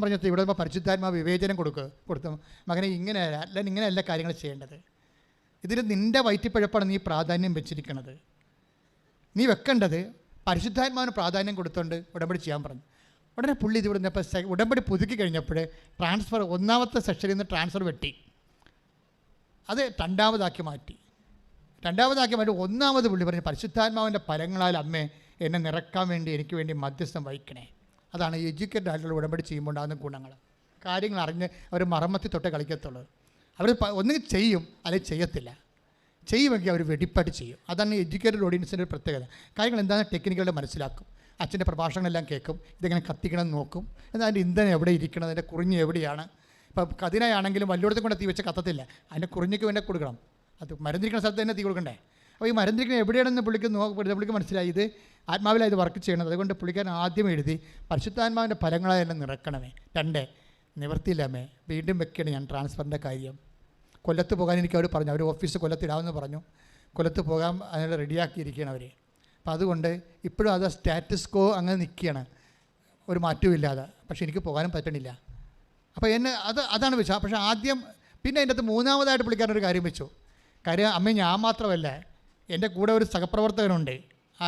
പറഞ്ഞിട്ട് ഇവിടെ പരിശുദ്ധാത്മാവ് വിവേചനം കൊടുത്തു മകനെ ഇങ്ങനെയല്ല കാര്യങ്ങൾ ചെയ്യേണ്ടത്. ഇതിൽ നിൻ്റെ വയറ്റിപ്പഴപ്പാണ് നീ പ്രാധാന്യം വെച്ചിരിക്കുന്നത്. നീ വെക്കേണ്ടത് പരിശുദ്ധാത്മാവിന് പ്രാധാന്യം കൊടുത്തുകൊണ്ട് ഉടമ്പടി ചെയ്യാൻ പറഞ്ഞു. ഉടനെ പുള്ളി ഇത് വിടുന്നപ്പോൾ ഉടമ്പടി പുതുക്കി കഴിഞ്ഞപ്പോൾ ട്രാൻസ്ഫർ 1ാമത്തെ സെക്ഷനിൽ നിന്ന് ട്രാൻസ്ഫർ വെട്ടി അത് 2ാമതാക്കി മാറ്റി. 1ാമത് പുള്ളി പറഞ്ഞു പരിശുദ്ധാത്മാവിൻ്റെ ഫലങ്ങളാൽ അമ്മേ എന്നെ നിറക്കാൻ വേണ്ടി എനിക്ക് വേണ്ടി മധ്യസ്ഥം വഹിക്കണേ. അതാണ് എഡ്യൂക്കേറ്റഡ് ആയിട്ടുള്ള ഉടമ്പടി ചെയ്യുമ്പോൾ ഉണ്ടാകുന്ന ഗുണങ്ങൾ. കാര്യങ്ങൾ അറിഞ്ഞ് അവർ മറമത്തി തൊട്ടേ കളിക്കത്തുള്ളൂ. അവർ ഒന്നുകിൽ ചെയ്യും അല്ലെങ്കിൽ ചെയ്യത്തില്ല. ചെയ്യുമെങ്കിൽ അവർ വെടിപ്പായിട്ട് ചെയ്യും. അതാണ് എഡ്യൂക്കേറ്റഡ് ഓഡിയൻസിൻ്റെ ഒരു പ്രത്യേകത. കാര്യങ്ങൾ എന്താണെന്ന് ടെക്നിക്കുകളുടെ മനസ്സിലാക്കും. അച്ഛൻ്റെ പ്രഭാഷണങ്ങളെല്ലാം കേൾക്കും, ഇതെങ്ങനെ കത്തിക്കണം നോക്കും, എന്നാൽ അതിൻ്റെ ഇന്ധനം എവിടെ ഇരിക്കണം, അതിൻ്റെ കുറിഞ്ഞ് എവിടെയാണ്. ഇപ്പോൾ കതിനായാണെങ്കിലും വല്ലോടത്തും കൊണ്ട് തീ വെച്ച് കത്തത്തില്ല, അതിൻ്റെ കുറിഞ്ഞിക്ക് വേണ്ടി കൊടുക്കണം. അത് മരുന്നിരിക്കുന്ന സ്ഥലത്ത് തന്നെ തീ കൊടുക്കണ്ടേ. അപ്പോൾ ഈ മരുന്നിരിക്കുന്ന എവിടെയാണെന്ന് പുള്ളിക്ക് മനസ്സിലായി ഇത് ആത്മാവിലാണ് ഇത് വർക്ക് ചെയ്യണത്. അതുകൊണ്ട് പുള്ളിക്കാരൻ ആദ്യം എഴുതി പരിശുദ്ധാത്മാവിൻ്റെ ഫലങ്ങളായെല്ലാം നിറക്കണമേ. 2 നിവർത്തിയില്ലമ്മേ, വീണ്ടും വെക്കണം ഞാൻ ട്രാൻസ്ഫറിൻ്റെ കാര്യം. കൊല്ലത്ത് പോകാൻ എനിക്ക് അവർ പറഞ്ഞു, അവർ ഓഫീസ് കൊല്ലത്തിടാമെന്ന് പറഞ്ഞു. കൊല്ലത്ത് പോകാൻ അതിനുള്ള റെഡിയാക്കിയിരിക്കുകയാണ് അവർ. അപ്പം അതുകൊണ്ട് ഇപ്പോഴും അത് സ്റ്റാറ്റസ് കോ അങ്ങനെ നിൽക്കുകയാണ്, ഒരു മാറ്റവും ഇല്ലാതെ. പക്ഷേ എനിക്ക് പോകാനും പറ്റണില്ല. അപ്പോൾ അതാണ് വെച്ചാൽ. പക്ഷേ ആദ്യം പിന്നെ അതിൻ്റെ അകത്ത് മൂന്നാമതായിട്ട് പുള്ളിക്കാരനൊരു കാര്യം വെച്ചു. കാര്യം അമ്മ ഞാൻ മാത്രമല്ല, എൻ്റെ കൂടെ ഒരു സഹപ്രവർത്തകനുണ്ട്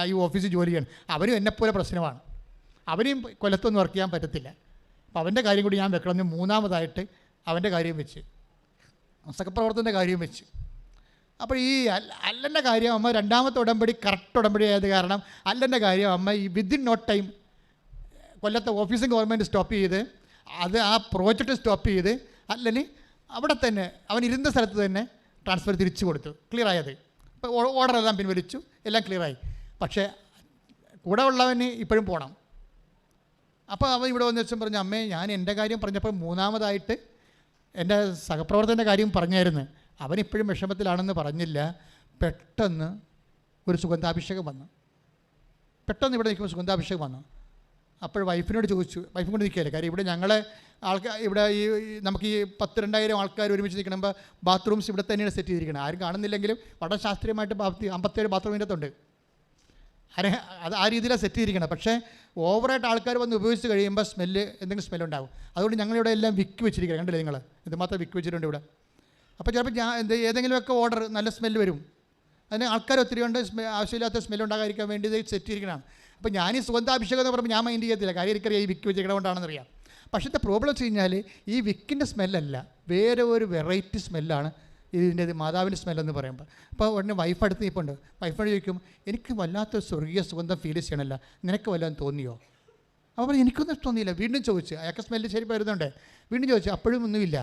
ഈ ഓഫീസിൽ ജോലി ചെയ്യണം. അവനും എന്നെപ്പോലെ പ്രശ്നമാണ്, അവനെയും കൊല്ലത്തൊന്നും വർക്ക് ചെയ്യാൻ പറ്റത്തില്ല. അപ്പോൾ അവൻ്റെ കാര്യം കൂടി ഞാൻ വെക്കണമെന്ന് മൂന്നാമതായിട്ട് അവൻ്റെ കാര്യം വെച്ച്, സഹപ്രവർത്തകൻ്റെ കാര്യം വെച്ച്. അപ്പോൾ ഈ അല്ലൻ്റെ കാര്യം അമ്മ രണ്ടാമത്തെ ഉടമ്പടി കറക്റ്റ് ഉടമ്പടി ആയത് കാരണം അല്ലൻ്റെ കാര്യം അമ്മ ഈ വിത്തിൻ നോ ടൈം കൊല്ലത്തെ ഓഫീസും ഗവൺമെൻറ് സ്റ്റോപ്പ് ചെയ്ത് അത് ആ പ്രോജക്റ്റ് സ്റ്റോപ്പ് ചെയ്ത് അല്ലെങ്കിൽ അവിടെ തന്നെ അവൻ ഇരുന്ന സ്ഥലത്ത് തന്നെ ട്രാൻസ്ഫർ തിരിച്ചു കൊടുത്തു. ക്ലിയറായത്. ഇപ്പോൾ ഓർഡറെല്ലാം പിൻവലിച്ചു, എല്ലാം ക്ലിയറായി. പക്ഷേ കൂടെ ഉള്ളവന് ഇപ്പോഴും പോകണം. അപ്പോൾ അവൻ ഇവിടെ വന്ന ദിവസം പറഞ്ഞു, അമ്മേ ഞാൻ എൻ്റെ കാര്യം പറഞ്ഞപ്പോൾ മൂന്നാമതായിട്ട് എൻ്റെ സഹപ്രവർത്തകൻ്റെ കാര്യം പറഞ്ഞായിരുന്നു, അവനിപ്പോഴും വിഷമത്തിലാണെന്ന് പറഞ്ഞില്ല. പെട്ടെന്ന് ഒരു സുഗന്ധാഭിഷേകം വന്നു. പെട്ടെന്ന് ഇവിടെ നിൽക്കുമ്പോൾ സുഗന്ധാഭിഷേകം വന്നു. അപ്പോൾ വൈഫിനോട് ചോദിച്ചു, വൈഫും കൊണ്ട് നിൽക്കുകയല്ലേ, കാര്യം ഇവിടെ ഞങ്ങളെ ഇവിടെ ഈ നമുക്ക് ഈ 10,000-2000 ആൾക്കാർ ഒരുമിച്ച് നിൽക്കണമ്പോൾ ബാത്റൂംസ് ഇവിടെ തന്നെയാണ് സെറ്റ് ചെയ്തിരിക്കുന്നത്. ആരും കാണുന്നില്ലെങ്കിലും വളരെ ശാസ്ത്രീയമായിട്ട് 57 ബാത്റൂമിൻ്റെ അകത്തുണ്ട്. അത് ആ രീതിയിലാണ് സെറ്റ് ചെയ്തിരിക്കണം. പക്ഷേ ഓവറായിട്ട് ആൾക്കാർ വന്ന് ഉപയോഗിച്ച് കഴിയുമ്പോൾ എന്തെങ്കിലും സ്മെല്ലുണ്ടാകും. അതുകൊണ്ട് ഞങ്ങളിവിടെ എല്ലാം വിക്ക് വെച്ചിരിക്കുക. കണ്ടില്ലേ നിങ്ങൾ, ഇതുമാത്രം വിക്ക് വെച്ചിട്ടുണ്ട് ഇവിടെ. അപ്പോൾ ചിലപ്പോൾ ഏതെങ്കിലുമൊക്കെ ഓർഡർ നല്ല സ്മെല്ല് വരും. അതിന് ആൾക്കാർ ഒത്തിരി കൊണ്ട് ആവശ്യമില്ലാത്ത സ്മെല്ലുണ്ടാകാതിരിക്കാൻ വേണ്ടി ഇത് സെറ്റ് ചെയ്തിരിക്കണം. അപ്പോൾ ഞാൻ ഈ സുഗന്ധാഭിഷേകം എന്ന് പറയുമ്പോൾ ഞാൻ മൈൻഡ് ചെയ്യത്തില്ല, കാര്യം എനിക്കറിയാം ഈ വിക്ക് വെച്ചിരിക്കണം കൊണ്ടാണെന്നറിയാം. പക്ഷേ പ്രോബ്ലം വെച്ച് കഴിഞ്ഞാൽ ഈ വിക്കിൻ്റെ സ്മെല്ലല്ല, വേറെ ഒരു വെറൈറ്റി സ്മെല്ലാണ് ഇതിൻ്റെ മാതാവിൻ്റെ സ്മെല്ലെന്ന് പറയുമ്പോൾ. അപ്പോൾ ഉടനെ വൈഫ് അടുത്ത് നിൽപ്പുണ്ട്. വൈഫോട് ചോദിക്കും, എനിക്ക് വല്ലാത്തൊരു സ്വർഗീയ സുഗന്ധം ഫീൽ ചെയ്യണമല്ല, നിനക്ക് വല്ലതും തോന്നിയോ? അപ്പോൾ എനിക്കൊന്നും തോന്നിയില്ല. വീണ്ടും ചോദിച്ചു, അയാൾക്ക് സ്മെല്ല് ശരി വരുന്നുണ്ട്. വീണ്ടും ചോദിച്ചു, അപ്പോഴും ഒന്നുമില്ല.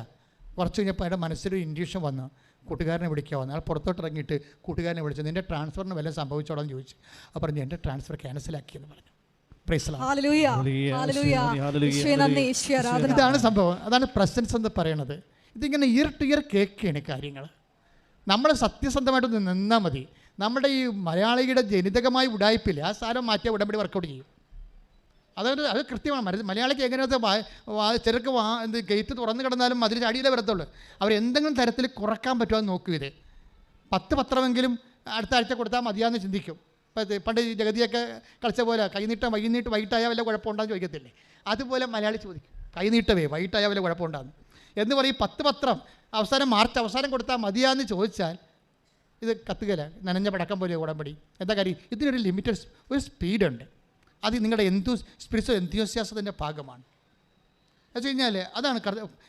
കുറച്ച് കഴിഞ്ഞപ്പോൾ അയാളുടെ മനസ്സിലൊരു ഇൻഡ്യൂഷൻ വന്നു, കൂട്ടുകാരനെ വിളിക്കാൻ വന്നു. അയാൾ പുറത്തോട്ട് ഇറങ്ങിയിട്ട് കൂട്ടുകാരനെ വിളിച്ചു, നിൻ്റെ ട്രാൻസ്ഫറിന് വല്ലതും സംഭവിച്ചോളാം ചോദിച്ചു. അപ്പോൾ പറഞ്ഞു, എൻ്റെ ട്രാൻസ്ഫർ ക്യാൻസലാക്കിയെന്ന് പറഞ്ഞു. ഇതാണ് സംഭവം. അതാണ് പ്രസൻസ് എന്ന് പറയണത്. ഇതിങ്ങനെ ഇയർ ടു ഇയർ കേൾക്കുകയാണ് കാര്യങ്ങൾ. നമ്മൾ സത്യസന്ധമായിട്ടൊന്ന് നിന്നാൽ മതി. നമ്മുടെ ഈ മലയാളിയുടെ ജനിതകമായി ഉടായ്പില്ല, ആ സാധനം മാറ്റിയ ഉടമ്പടി വർക്കൗട്ട് ചെയ്യും. അത് കൃത്യമാണ്. മലയാളിക്ക് എങ്ങനെയാ ചെറുക്ക് ഗേറ്റ് തുറന്നു കിടന്നാലും അതിൽ ചാടിയിലേ വരത്തുള്ളൂ. അവരെന്തെങ്കിലും തരത്തിൽ കുറക്കാൻ പറ്റുമോ എന്ന് നോക്കും. ഇത് 10 പത്രമെങ്കിലും അടുത്ത ആഴ്ച കൊടുത്താൽ മതിയാന്ന് ചിന്തിക്കും. പണ്ട് ഈ ജഗതിയൊക്കെ കളിച്ച പോലെ വൈകിട്ടായാൽ വല്ല കുഴപ്പമുണ്ടാകുന്ന ചോദിക്കത്തില്ലേ, അതുപോലെ മലയാളി ചോദിക്കും, കൈനീട്ടവേ വൈകിട്ടായാൽ വല്ല കുഴപ്പമുണ്ടാകുന്നു എന്ന് പറയും. 10 പത്രം അവസാനം മാർച്ച് അവസാനം കൊടുത്താൽ മതിയാന്ന് ചോദിച്ചാൽ ഇത് കത്തുകയില്ല, നനഞ്ഞ പടക്കം പോലെ ഉടമ്പടി. എന്താ കാര്യം? ഇതിനൊരു ലിമിറ്റഡ് ഒരു സ്പീഡുണ്ട്. അത് നിങ്ങളുടെ സ്പിരിച്വൽ എന്തൂസിയാസത്തിൻ്റെ ഭാഗമാണ്. എന്ന് വെച്ച് കഴിഞ്ഞാൽ അതാണ്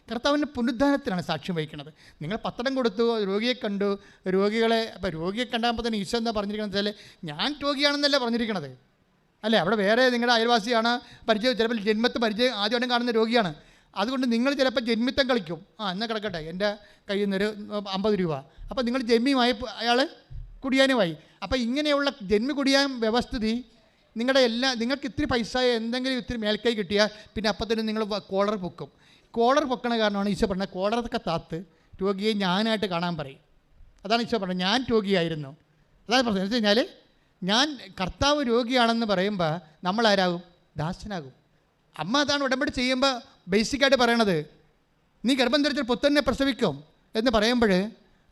കർത്താവിൻ്റെ പുനരുദ്ധാനത്തിലാണ് സാക്ഷ്യം വഹിക്കുന്നത്. നിങ്ങൾ പത്രം കൊടുത്തു, രോഗിയെ കണ്ടു, അപ്പോൾ രോഗിയെ കണ്ടാകുമ്പോൾ തന്നെ ഈശോ എന്താ പറഞ്ഞിരിക്കുന്നത് വെച്ചാൽ, ഞാൻ രോഗിയാണെന്നല്ല പറഞ്ഞിരിക്കണത് അല്ലേ. അവിടെ വേറെ നിങ്ങളുടെ അയൽവാസിയാണ് പരിചയം, ചിലപ്പോൾ ജന്മത്ത് പരിചയം ആദ്യമായിട്ടും കാണുന്ന രോഗിയാണ്. അതുകൊണ്ട് നിങ്ങൾ ചിലപ്പോൾ ജന്മിത്തം കളിക്കും. എന്നാൽ കിടക്കട്ടെ, എൻ്റെ കയ്യിൽ നിന്നൊരു 50 രൂപ. അപ്പോൾ നിങ്ങൾ ജന്മിയുമായി അയാൾ കുടിയാനുമായി. അപ്പോൾ ഇങ്ങനെയുള്ള ജന്മി കുടിയാൻ വ്യവസ്ഥിതി നിങ്ങൾക്ക് ഇത്തിരി പൈസ എന്തെങ്കിലും ഇത്തിരി മേൽക്കൈ കിട്ടിയാൽ പിന്നെ അപ്പത്തന്നെ നിങ്ങൾ കോളർ പൊക്കും. കോളർ പൊക്കണ കാരണമാണ് ഈശോ പറഞ്ഞത്, കോളറൊക്കെ താത്ത് രോഗിയെ ഞാനായിട്ട് കാണാൻ പറയും. അതാണ് ഈശോ പറഞ്ഞത്, ഞാൻ രോഗിയായിരുന്നു. അതാണ് പ്രശ്നം. എന്ന് വെച്ച് കഴിഞ്ഞാൽ ഞാൻ കർത്താവ് രോഗിയാണെന്ന് പറയുമ്പോൾ നമ്മളാരാകും? ദാസനാകും. അമ്മ അതാണ് ഉടമ്പടി ചെയ്യുമ്പോൾ ബേസിക്കായിട്ട് പറയണത്, നീ ഗർഭം ധരിച്ചാൽ പുത്രനെ പ്രസവിക്കും എന്ന് പറയുമ്പോൾ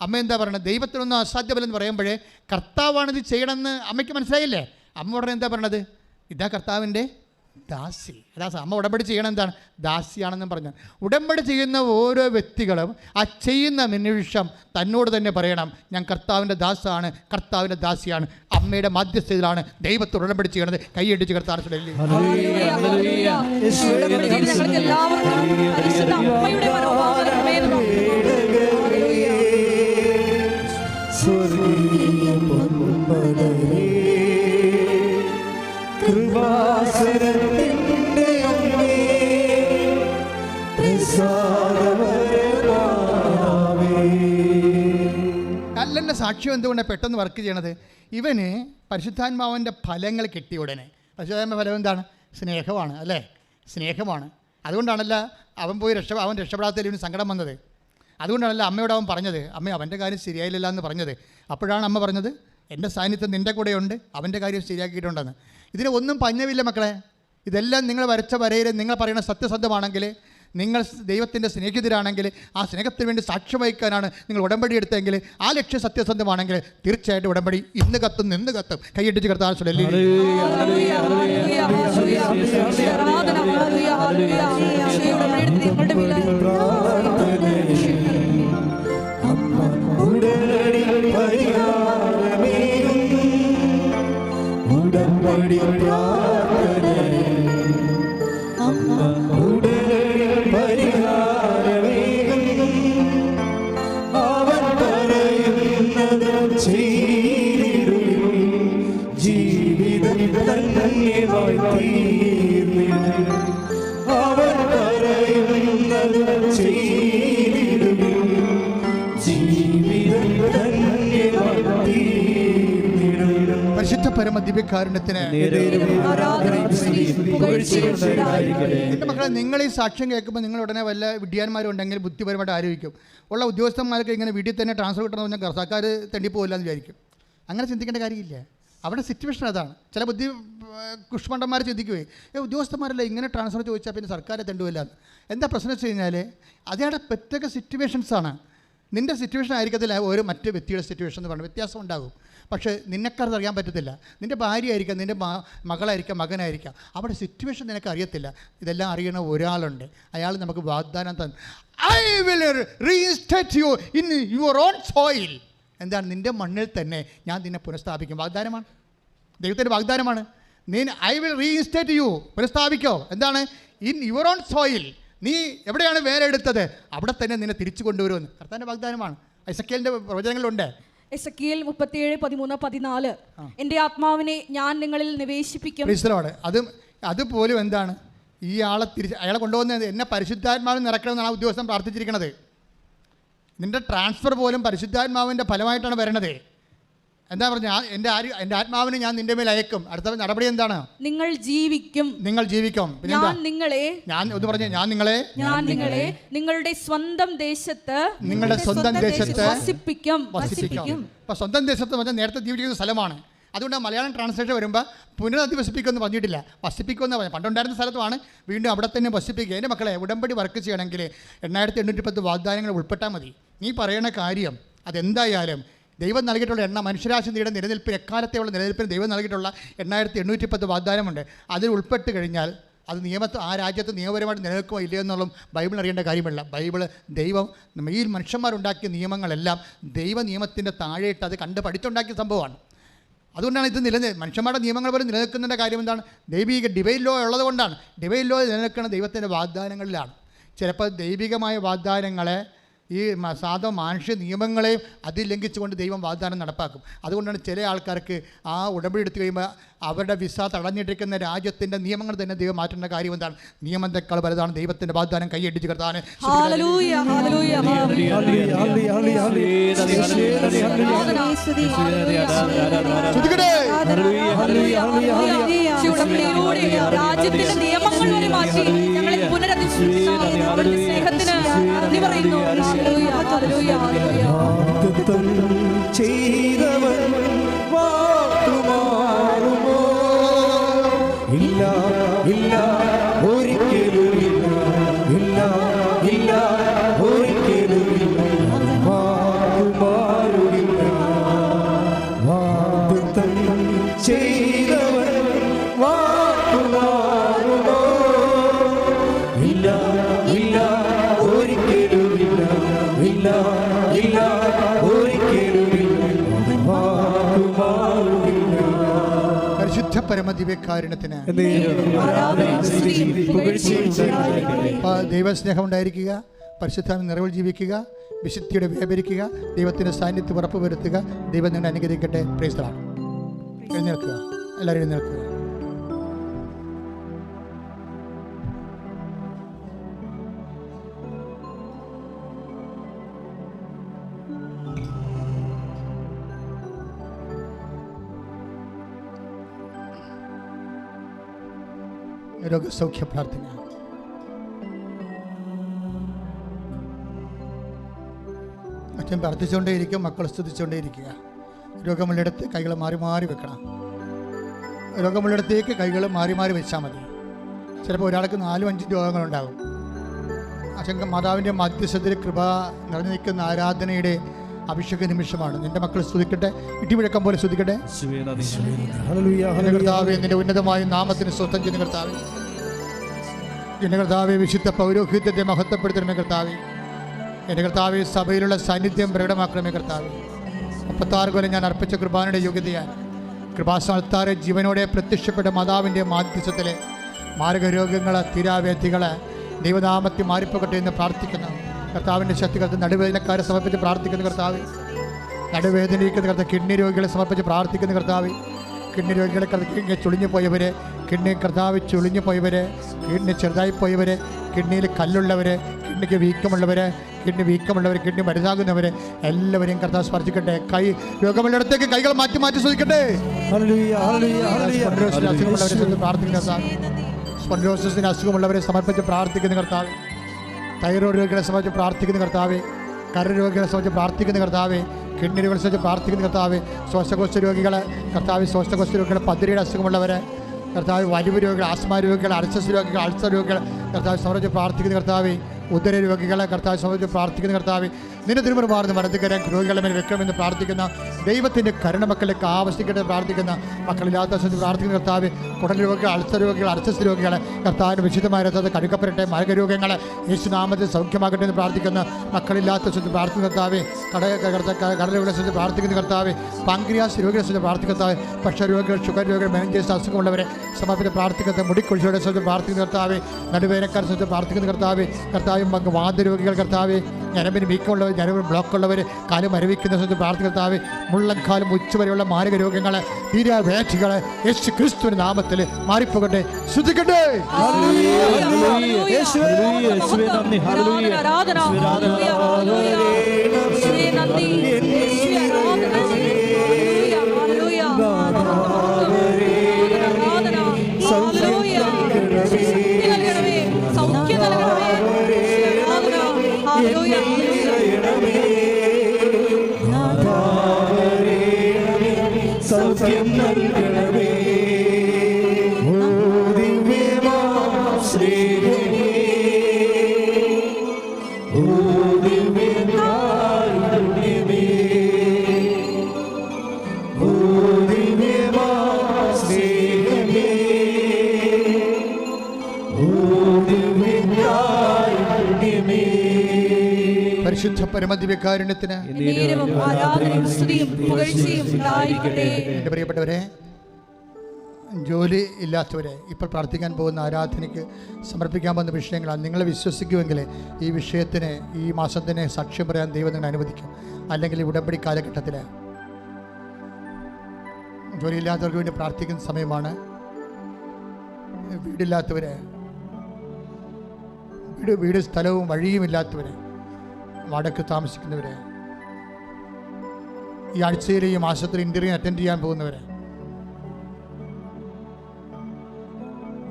അമ്മ എന്താ പറയണത്? ദൈവത്തിനൊന്നും അസാധ്യമല്ലെന്ന് പറയുമ്പോൾ കർത്താവാണിത് ചെയ്യണമെന്ന് അമ്മയ്ക്ക് മനസ്സിലായില്ലേ? അമ്മ ഉടനെ എന്താ പറയണത്? ഇതാ കർത്താവിൻ്റെ ദാസി. അതാ അമ്മ ഉടമ്പടി ചെയ്യണം എന്താണ്? ദാസിയാണെന്നും പറഞ്ഞു. ഉടമ്പടി ചെയ്യുന്ന ഓരോ വ്യക്തികളും ആ ചെയ്യുന്ന നിമിഷം തന്നോട് തന്നെ പറയണം, ഞാൻ കർത്താവിൻ്റെ ദാസാണ്, കർത്താവിൻ്റെ ദാസിയാണ്. അമ്മയുടെ മധ്യസ്ഥയിലാണ് ദൈവത്തോട് ഉടമ്പടി ചെയ്യണത്. കൈയടിച്ച് കർത്താവ് കൃപാസനത്തിൻ്റെ അമ്മേ, പ്രസാദമേ സാക്ഷ്യം എന്തുകൊണ്ടാണ് പെട്ടെന്ന് വർക്ക് ചെയ്യണത്? ഇവന് പരിശുദ്ധാത്മാവിൻ്റെ ഫലങ്ങൾ കിട്ടിയ ഉടനെ, പരിശുദ്ധാത്മ ഫലം എന്താണ്? സ്നേഹമാണ്, അല്ലേ? സ്നേഹമാണ്. അതുകൊണ്ടാണല്ലോ അവൻ രക്ഷപ്പെടാത്തതിൽ ഇവന് സങ്കടം വന്നത്. അതുകൊണ്ടാണല്ലോ അമ്മയോട് അവൻ പറഞ്ഞത്, അമ്മ അവൻ്റെ കാര്യം ശരിയായില്ല എന്ന് പറഞ്ഞത്. അപ്പോഴാണ് അമ്മ പറഞ്ഞത്, എൻ്റെ സാന്നിധ്യം നിൻ്റെ കൂടെയുണ്ട്, അവൻ്റെ കാര്യം ശരിയാക്കിയിട്ടുണ്ടെന്ന്. ഇതിന് ഒന്നും പഞ്ഞമില്ല മക്കളെ. ഇതെല്ലാം നിങ്ങൾ വരച്ച വരയിൽ നിങ്ങൾ പറയുന്ന സത്യസന്ധമാണെങ്കിൽ, നിങ്ങൾ ദൈവത്തിൻ്റെ സ്നേഹിതരാണെങ്കിൽ, ആ സ്നേഹത്തിന് വേണ്ടി സാക്ഷ്യം വഹിക്കാനാണ് നിങ്ങൾ ഉടമ്പടി എടുത്തെങ്കിൽ, ആ ലക്ഷ്യം സത്യസന്ധമാണെങ്കിൽ തീർച്ചയായിട്ടും ഉടമ്പടി ഇന്ന് കത്തും, നിന്ന് കത്തും. കൈയിട്ടിച്ച് കർത്താവ് പരിശുദ്ധ പരമ ദിവ്യകാരുണ്യത്തിന്. എൻ്റെ മക്കളെ, നിങ്ങൾ ഈ സാക്ഷ്യം കേൾക്കുമ്പോൾ നിങ്ങൾ ഉടനെ വല്ല വിദ്യാന്മാരുണ്ടെങ്കിൽ ബുദ്ധിപരമായിട്ട് ആലോചിക്കും, ഉള്ള ഉദ്യോഗസ്ഥന്മാർക്ക് ഇങ്ങനെ വീട്ടിൽ തന്നെ ട്രാൻസ്ഫർ കിട്ടണമെന്ന് പറഞ്ഞാൽ സർക്കാർ തെണ്ടിപ്പോകില്ല എന്ന് വിചാരിക്കും. അങ്ങനെ ചിന്തിക്കേണ്ട കാര്യമില്ല. അവിടെ സിറ്റുവേഷൻ അതാണ്. ചില കുഷ്മണ്ഡന്മാർ ചിന്തിക്കുകയെ, ഉദ്യോഗസ്ഥന്മാരല്ല ഇങ്ങനെ ട്രാൻസ്ഫർ ചോദിച്ചാൽ പിന്നെ സർക്കാർ തെണ്ടുമില്ല. എന്താ പ്രശ്നം വെച്ച് കഴിഞ്ഞാൽ അതേടെ പ്രത്യേക സിറ്റുവേഷൻസാണ്. നിൻ്റെ സിറ്റുവേഷൻ ആയിരിക്കത്തില്ല ഒരു മറ്റ് വ്യക്തിയുടെ സിറ്റുവേഷൻ എന്ന് പറഞ്ഞാൽ വ്യത്യാസം ഉണ്ടാകും. പക്ഷേ നിന്നെക്കാരത് അറിയാൻ പറ്റത്തില്ല. നിൻ്റെ ഭാര്യ ആയിരിക്കാം, നിൻ്റെ മകളായിരിക്കാം, മകനായിരിക്കാം. അവിടെ സിറ്റുവേഷൻ നിനക്ക് അറിയത്തില്ല. ഇതെല്ലാം അറിയണ ഒരാളുണ്ട്. അയാൾ നമുക്ക് വാഗ്ദാനം തന്നു, I will reinstate you in your own soil. എന്താണ്? നിൻ്റെ മണ്ണിൽ തന്നെ ഞാൻ നിന്നെ പുനഃസ്ഥാപിക്കും. വാഗ്ദാനമാണ്, ദൈവത്തിൻ്റെ വാഗ്ദാനമാണ്. ഐ വിൽ റീഇൻസ്റ്റേറ്റ് യു, പുനഃസ്ഥാപിക്കോ. എന്താണ്? In your own soil. നീ എവിടെയാണ് വേല എടുത്തത് അവിടെ തന്നെ നിന്നെ തിരിച്ചു കൊണ്ടുവരുമെന്ന് കർത്താവിൻ്റെ വാഗ്ദാനമാണ്. എസെക്കിയേലിൻ്റെ പ്രവചനങ്ങളുണ്ട്. എസെക്കിയേൽ 37:13-14 എൻ്റെ ആത്മാവിനെ ഞാൻ നിങ്ങളിൽ നിവേശിപ്പിക്കും. അതുപോലും എന്താണ്? ഈ അയാളെ കൊണ്ടുവന്നത് എന്നെ പരിശുദ്ധാത്മാവിൽ നിറയ്ക്കണമെന്നാണ് ആ ഉദ്യോഗസ്ഥൻ പ്രാർത്ഥിച്ചിരിക്കുന്നത്. നിൻ്റെ ട്രാൻസ്ഫർ പോലും പരിശുദ്ധാത്മാവിൻ്റെ ഫലമായിട്ടാണ് വരണത്. എന്താ പറഞ്ഞാൽ എൻ്റെ ആത്മാവിനെ ഞാൻ നിന്റെ മേൽ അയക്കും. അടുത്ത നടപടി എന്താണ്? നിങ്ങൾ ജീവിക്കും. ഞാൻ നിങ്ങളെ നിങ്ങളുടെ സ്വന്തം ദേശത്ത് വസിപ്പിക്കും. അപ്പോൾ സ്വന്തം ദേശത്ത് പറഞ്ഞാൽ നേരത്തെ ജീവിക്കുന്ന സ്ഥലമാണ്. അതുകൊണ്ട് മലയാളം ട്രാൻസ്ലേഷൻ വരുമ്പോൾ പുനരധിവസിപ്പിക്കുമെന്ന് പറഞ്ഞിട്ടില്ല, വസിപ്പിക്കുമെന്ന് പറഞ്ഞു. പണ്ടുണ്ടായിരുന്ന സ്ഥലത്തുമാണ്, വീണ്ടും അവിടെ തന്നെ വസിപ്പിക്കുക. എൻ്റെ മക്കളെ, ഉടമ്പടി വർക്ക് ചെയ്യണമെങ്കിൽ 8810 വാഗ്ദാനങ്ങൾ ഉൾപ്പെട്ടാൽ മതി. നീ പറയണ കാര്യം അതെന്തായാലും ദൈവം നൽകിയിട്ടുള്ള മനുഷ്യരാശിയുടെ നിലനിൽപ്പിന്, എക്കാലത്തെയുള്ള നിലനിൽപ്പിന് ദൈവം നൽകിയിട്ടുള്ള 8810 വാഗ്ദാനമുണ്ട്. അതിൽ ഉൾപ്പെട്ട് കഴിഞ്ഞാൽ അത് ആ രാജ്യത്ത് നിയമപരമായിട്ട് നിലനിൽക്കുമോ ഇല്ലയോ എന്നുള്ള ബൈബിൾ അറിയേണ്ട കാര്യമില്ല. ദൈവം ഈ മനുഷ്യന്മാരുണ്ടാക്കിയ നിയമങ്ങളെല്ലാം ദൈവ നിയമത്തിൻ്റെ താഴെയിട്ട് അത് കണ്ട് പഠിച്ചുണ്ടാക്കിയ സംഭവമാണ്. അതുകൊണ്ടാണ് ഇത് മനുഷ്യന്മാരുടെ നിയമങ്ങൾ പോലും നിലനിൽക്കുന്നതിൻ്റെ കാര്യം എന്താണ്? ദൈവിക ഡിവൈൻ ലോ ഉള്ളത് കൊണ്ടാണ്. ഡിവൈൻ ലോ നിലനിൽക്കുന്ന ദൈവത്തിൻ്റെ വാഗ്ദാനങ്ങളിലാണ്. ചിലപ്പോൾ ദൈവികമായ വാഗ്ദാനങ്ങളെ ഈ സാധാ മാനുഷ്യ നിയമങ്ങളെയും അതിൽ ലംഘിച്ചുകൊണ്ട് ദൈവം വാഗ്ദാനം നടപ്പാക്കും. അതുകൊണ്ടാണ് ചില ആൾക്കാർക്ക് ആ ഉടമ്പടി എടുത്തു കഴിയുമ്പോൾ അവരുടെ വിസ തടഞ്ഞിട്ടിരിക്കുന്ന രാജ്യത്തിൻ്റെ നിയമങ്ങൾ തന്നെ ദൈവം മാറ്റേണ്ട കാര്യം എന്താണ്? നിയമത്തെക്കാൾ വലുതാണ് ദൈവത്തിൻ്റെ വാഗ്ദാനം. കൈയടിച്ച് കർത്താവിനെ രാജ്യത്തിന്റെ നിയമങ്ങൾ വരെ മാറ്റി ഞങ്ങളെ സ്നേഹത്തിന് നന്ദി പറയുന്നു. ചെയ്തവൻ വാക്കുമാറുമോ? ഇല്ല ഇല്ല ഒരിക്കലുമില്ല, ഇല്ല ഇല്ല ഒരിക്കലുമില്ല. വാക്കുമാറുമില്ല. വാഗ്ദത്തം ചെയ്തവൻ വാക്കുമാറുമോ? ഇല്ല ഇല്ല ഒരിക്കലുമില്ല, ഇല്ല ഇല്ല ഒരിക്കലുമില്ല. വാക്കുമാറുമില്ല. പരിശുദ്ധ പരമദിവ്യകാരുണ്യത്തിന് ദൈവസ്നേഹം ഉണ്ടായിരിക്കുക, പരിശുദ്ധാത്മ നിറവിൽ ജീവിക്കുക, വിശുദ്ധിയുടെ വ്യാപരിക്കുക, ദൈവത്തിൻ്റെ സാന്നിധ്യം ഉറപ്പുവരുത്തുക. ദൈവം നിങ്ങളെ അനുഗ്രഹിക്കട്ടെ. Praise the Lord. എഴുന്നേൽക്കുക, എല്ലാവരും എഴുന്നേൽക്കുക. രോഗസൗഖ്യ പ്രാർത്ഥന. അച്ഛൻ പ്രാർത്ഥിച്ചുകൊണ്ടേയിരിക്കും, മക്കൾ സ്തുതിച്ചുകൊണ്ടേയിരിക്കുക. രോഗമുള്ളിടത്ത് കൈകൾ മാറി മാറി വെക്കണം. രോഗമുള്ളിടത്തേക്ക് കൈകൾ മാറി മാറി വെച്ചാൽ മതി. ചിലപ്പോൾ ഒരാൾക്ക് 4-5 രോഗങ്ങളുണ്ടാകും. അച്ഛൻ മാതാവിൻ്റെ മധ്യസ്ഥത്തിൽ കൃപ നിറഞ്ഞു നിൽക്കുന്ന ആരാധനയുടെ അഭിഷേക നിമിഷമാണ്. നിന്റെ മക്കൾ സ്തുതിക്കട്ടെ, ഇടിമുഴക്കം പോലെ സ്തുതിക്കട്ടെ. കർത്താവേ, നിന്റെ ഉന്നതമായ നാമത്തിന് സ്വസ്ഥം ചെയ്യുന്ന കർത്താവേ, എൻ്റെ കർത്താവെ വിശുദ്ധ പൗരോഹിത്യത്തെ മഹത്വപ്പെടുത്തണമേ കർത്താവേ. എൻ്റെ കർത്താവെ സഭയിലുള്ള സാന്നിധ്യം പ്രകടമാക്കണമേ കർത്താവേ. 36 കൊല്ലം ഞാൻ അർപ്പിച്ച കൃപാനയുടെ യോഗ്യതയാണ്. കൃപാസ്ഥാനത്താറെ ജീവനോടെ പ്രത്യക്ഷപ്പെട്ട മാതാവിൻ്റെ മാധ്യസ്ഥത്തിലെ മാരകരോഗങ്ങൾ, തീരാവേദികൾ ദൈവനാമത്തിൽ മാറിപ്പോകട്ടെ എന്ന് പ്രാർത്ഥിക്കുന്നു. കർത്താവിൻ്റെ ശക്തികൾക്ക് നടുവേദനക്കാരെ സമർപ്പിച്ച് പ്രാർത്ഥിക്കുന്ന കർത്താവ്, നടുവേദനയ്ക്കുന്ന കർത്താവ്, കിഡ്നി രോഗികളെ സമർപ്പിച്ച് പ്രാർത്ഥിക്കുന്ന കർത്താവ്, കിഡ്നി രോഗികളെ കിഡ്നി ചുളിഞ്ഞു പോയവരെ, കിഡ്നി കർത്താവ് ചുളിഞ്ഞു പോയവരെ, കിഡ്നി ചെറുതായി പോയവരെ, കിഡ്നിയിൽ കല്ലുള്ളവരെ, കിഡ്നിക്ക് വീക്കമുള്ളവരെ, കിഡ്നി മരുന്നാകുന്നവരെ എല്ലാവരെയും കർത്താവ് സ്പർശിക്കട്ടെ. കൈ രോഗമുള്ളിടത്തേക്ക് കൈകൾ മാറ്റി മാറ്റി ശ്രദ്ധിക്കട്ടെ. സ്പോണ്ടിലോസിസിന് അസുഖമുള്ളവരെ സമർപ്പിച്ച് പ്രാർത്ഥിക്കുന്ന കർത്താവ്, തൈറോയ്ഡ് രോഗികളെ സംബന്ധിച്ച് പ്രാർത്ഥിക്കുന്ന കർത്താവെ, കരരോഗികളെ സംബന്ധിച്ച് പ്രാർത്ഥിക്കുന്ന കർത്താവെ, കിഡ്നി രോഗികളെ സംബന്ധിച്ച് പ്രാർത്ഥിക്കുന്ന കർത്താവ്, ശ്വാസകോശ രോഗികളെ കർത്താവ്, ശ്വാസകോശ രോഗികളെ, പതിരയുടെ അസുഖമുള്ളവരെ കർത്താവ്, വലിവ് രോഗികൾ, ആസ്മ രോഗികൾ, അൾസസ് രോഗികൾ, അൾസർ രോഗികൾ കർത്താവ് സംബന്ധിച്ച് പ്രാർത്ഥിക്കുന്ന കർത്താവ്, ഉദര രോഗികളെ കർത്താവ് സംബന്ധിച്ച് പ്രാർത്ഥിക്കുന്ന കർത്താവ്, നിന്റെ തിരുമുറുമാർന്ന് വലതുകരം രോഗികളെ മേൽ വെക്കണമെന്ന് പ്രാർത്ഥിക്കുന്ന ദൈവത്തിൻ്റെ കരുണ മക്കളിലേക്ക് ആവശ്യിക്കട്ടെ പ്രാർത്ഥിക്കുന്ന മക്കളില്ലാത്ത പ്രാർത്ഥിക്കുന്ന കർത്താവ്, കുടൽ രോഗികൾ, അൾസർ രോഗികൾ, അൾസസ് രോഗികളെ കർത്താവിൻ്റെ വിശുദ്ധമായ രഥത്തെ കഴുകപ്പെടട്ടെ. മാരകരോഗങ്ങളെ യേശുനാമത്തിൽ സൗഖ്യമാകട്ടെ എന്ന് പ്രാർത്ഥിക്കുന്ന മക്കളില്ലാത്ത പ്രാർത്ഥിക്കുന്ന കർത്താവ്, കടലുകളെ സംബന്ധിച്ച് പ്രാർത്ഥിക്കുന്ന കർത്താവ്, പാങ്ക്രിയാസ് രോഗികളെ സംബന്ധിച്ച് പ്രാർത്ഥിക്കുന്ന കർത്താവ്, ഭക്ഷ്യരോഗികൾ, ഷുഗർ രോഗികൾ, മെനിഞ്ചസ് അസുഖമുള്ളവരെ സമർപ്പിച്ച് പ്രാർത്ഥിക്കുന്ന മുടിക്കൊഴിച്ചവരെ സംബന്ധിച്ച് പ്രാർത്ഥിക്കുന്ന കർത്താവ്, നടുവേദനക്കാരെ സംബന്ധിച്ച് പ്രാർത്ഥിക്കുന്ന കർത്താവ്, വാതരോഗികൾ കർത്താവ്, ഞരമ്പിന് വീക്കമുള്ളവർ, ഞരമ്പിന് ബ്ലോക്കുള്ളവർ, കാല് മരവിക്കുന്ന സംബന്ധിച്ച് പ്രാർത്ഥിക്കുന്ന കർത്താവ്, മുള്ളൻകാലം ഉച്ചവരെയുള്ള മാരക രോഗങ്ങളെ, തീരാവേദികളെ യേശു ക്രിസ്തുവിന്റെ നാമത്തിൽ മാറിപ്പോകട്ടെ. ശ്രദ്ധിക്കട്ടെ. സൗഖ്യം നൽകണമേ, ഓ ദിവ്യമാം ശ്രീഹരി, ഓ ദിവ്യകാരുണ്യമേ, ഓ ദിവ്യമാം ശ്രീഹരി, ഓ ദിവ്യകാരുണ്യമേ. പരിശുദ്ധ പരമദിവ്യകാരുണ്യത്തിന് എൻ്റെ പ്രിയപ്പെട്ടവരെ, ജോലി ഇല്ലാത്തവരെ, ഇപ്പോൾ പ്രാർത്ഥിക്കാൻ പോകുന്ന ആരാധനയ്ക്ക് സമർപ്പിക്കാൻ പോകുന്ന വിഷയങ്ങളാണ്. നിങ്ങൾ വിശ്വസിക്കുമെങ്കിൽ ഈ വിഷയത്തിന് ഈ മാസത്തിന് സാക്ഷ്യം പറയാൻ ദൈവം നിങ്ങൾ അനുവദിക്കും. അല്ലെങ്കിൽ ഉടമ്പടി കാലഘട്ടത്തിൽ ജോലിയില്ലാത്തവർക്ക് വേണ്ടി പ്രാർത്ഥിക്കുന്ന സമയമാണ്. വീടില്ലാത്തവരെ, വീട് സ്ഥലവും വഴിയുമില്ലാത്തവരെ, വാടക താമസിക്കുന്നവരെ, ഈ ആഴ്ചയിൽ ഈ മാസത്തിൽ ഇൻ്റർവ്യൂ അറ്റൻഡ് ചെയ്യാൻ പോകുന്നവരെ,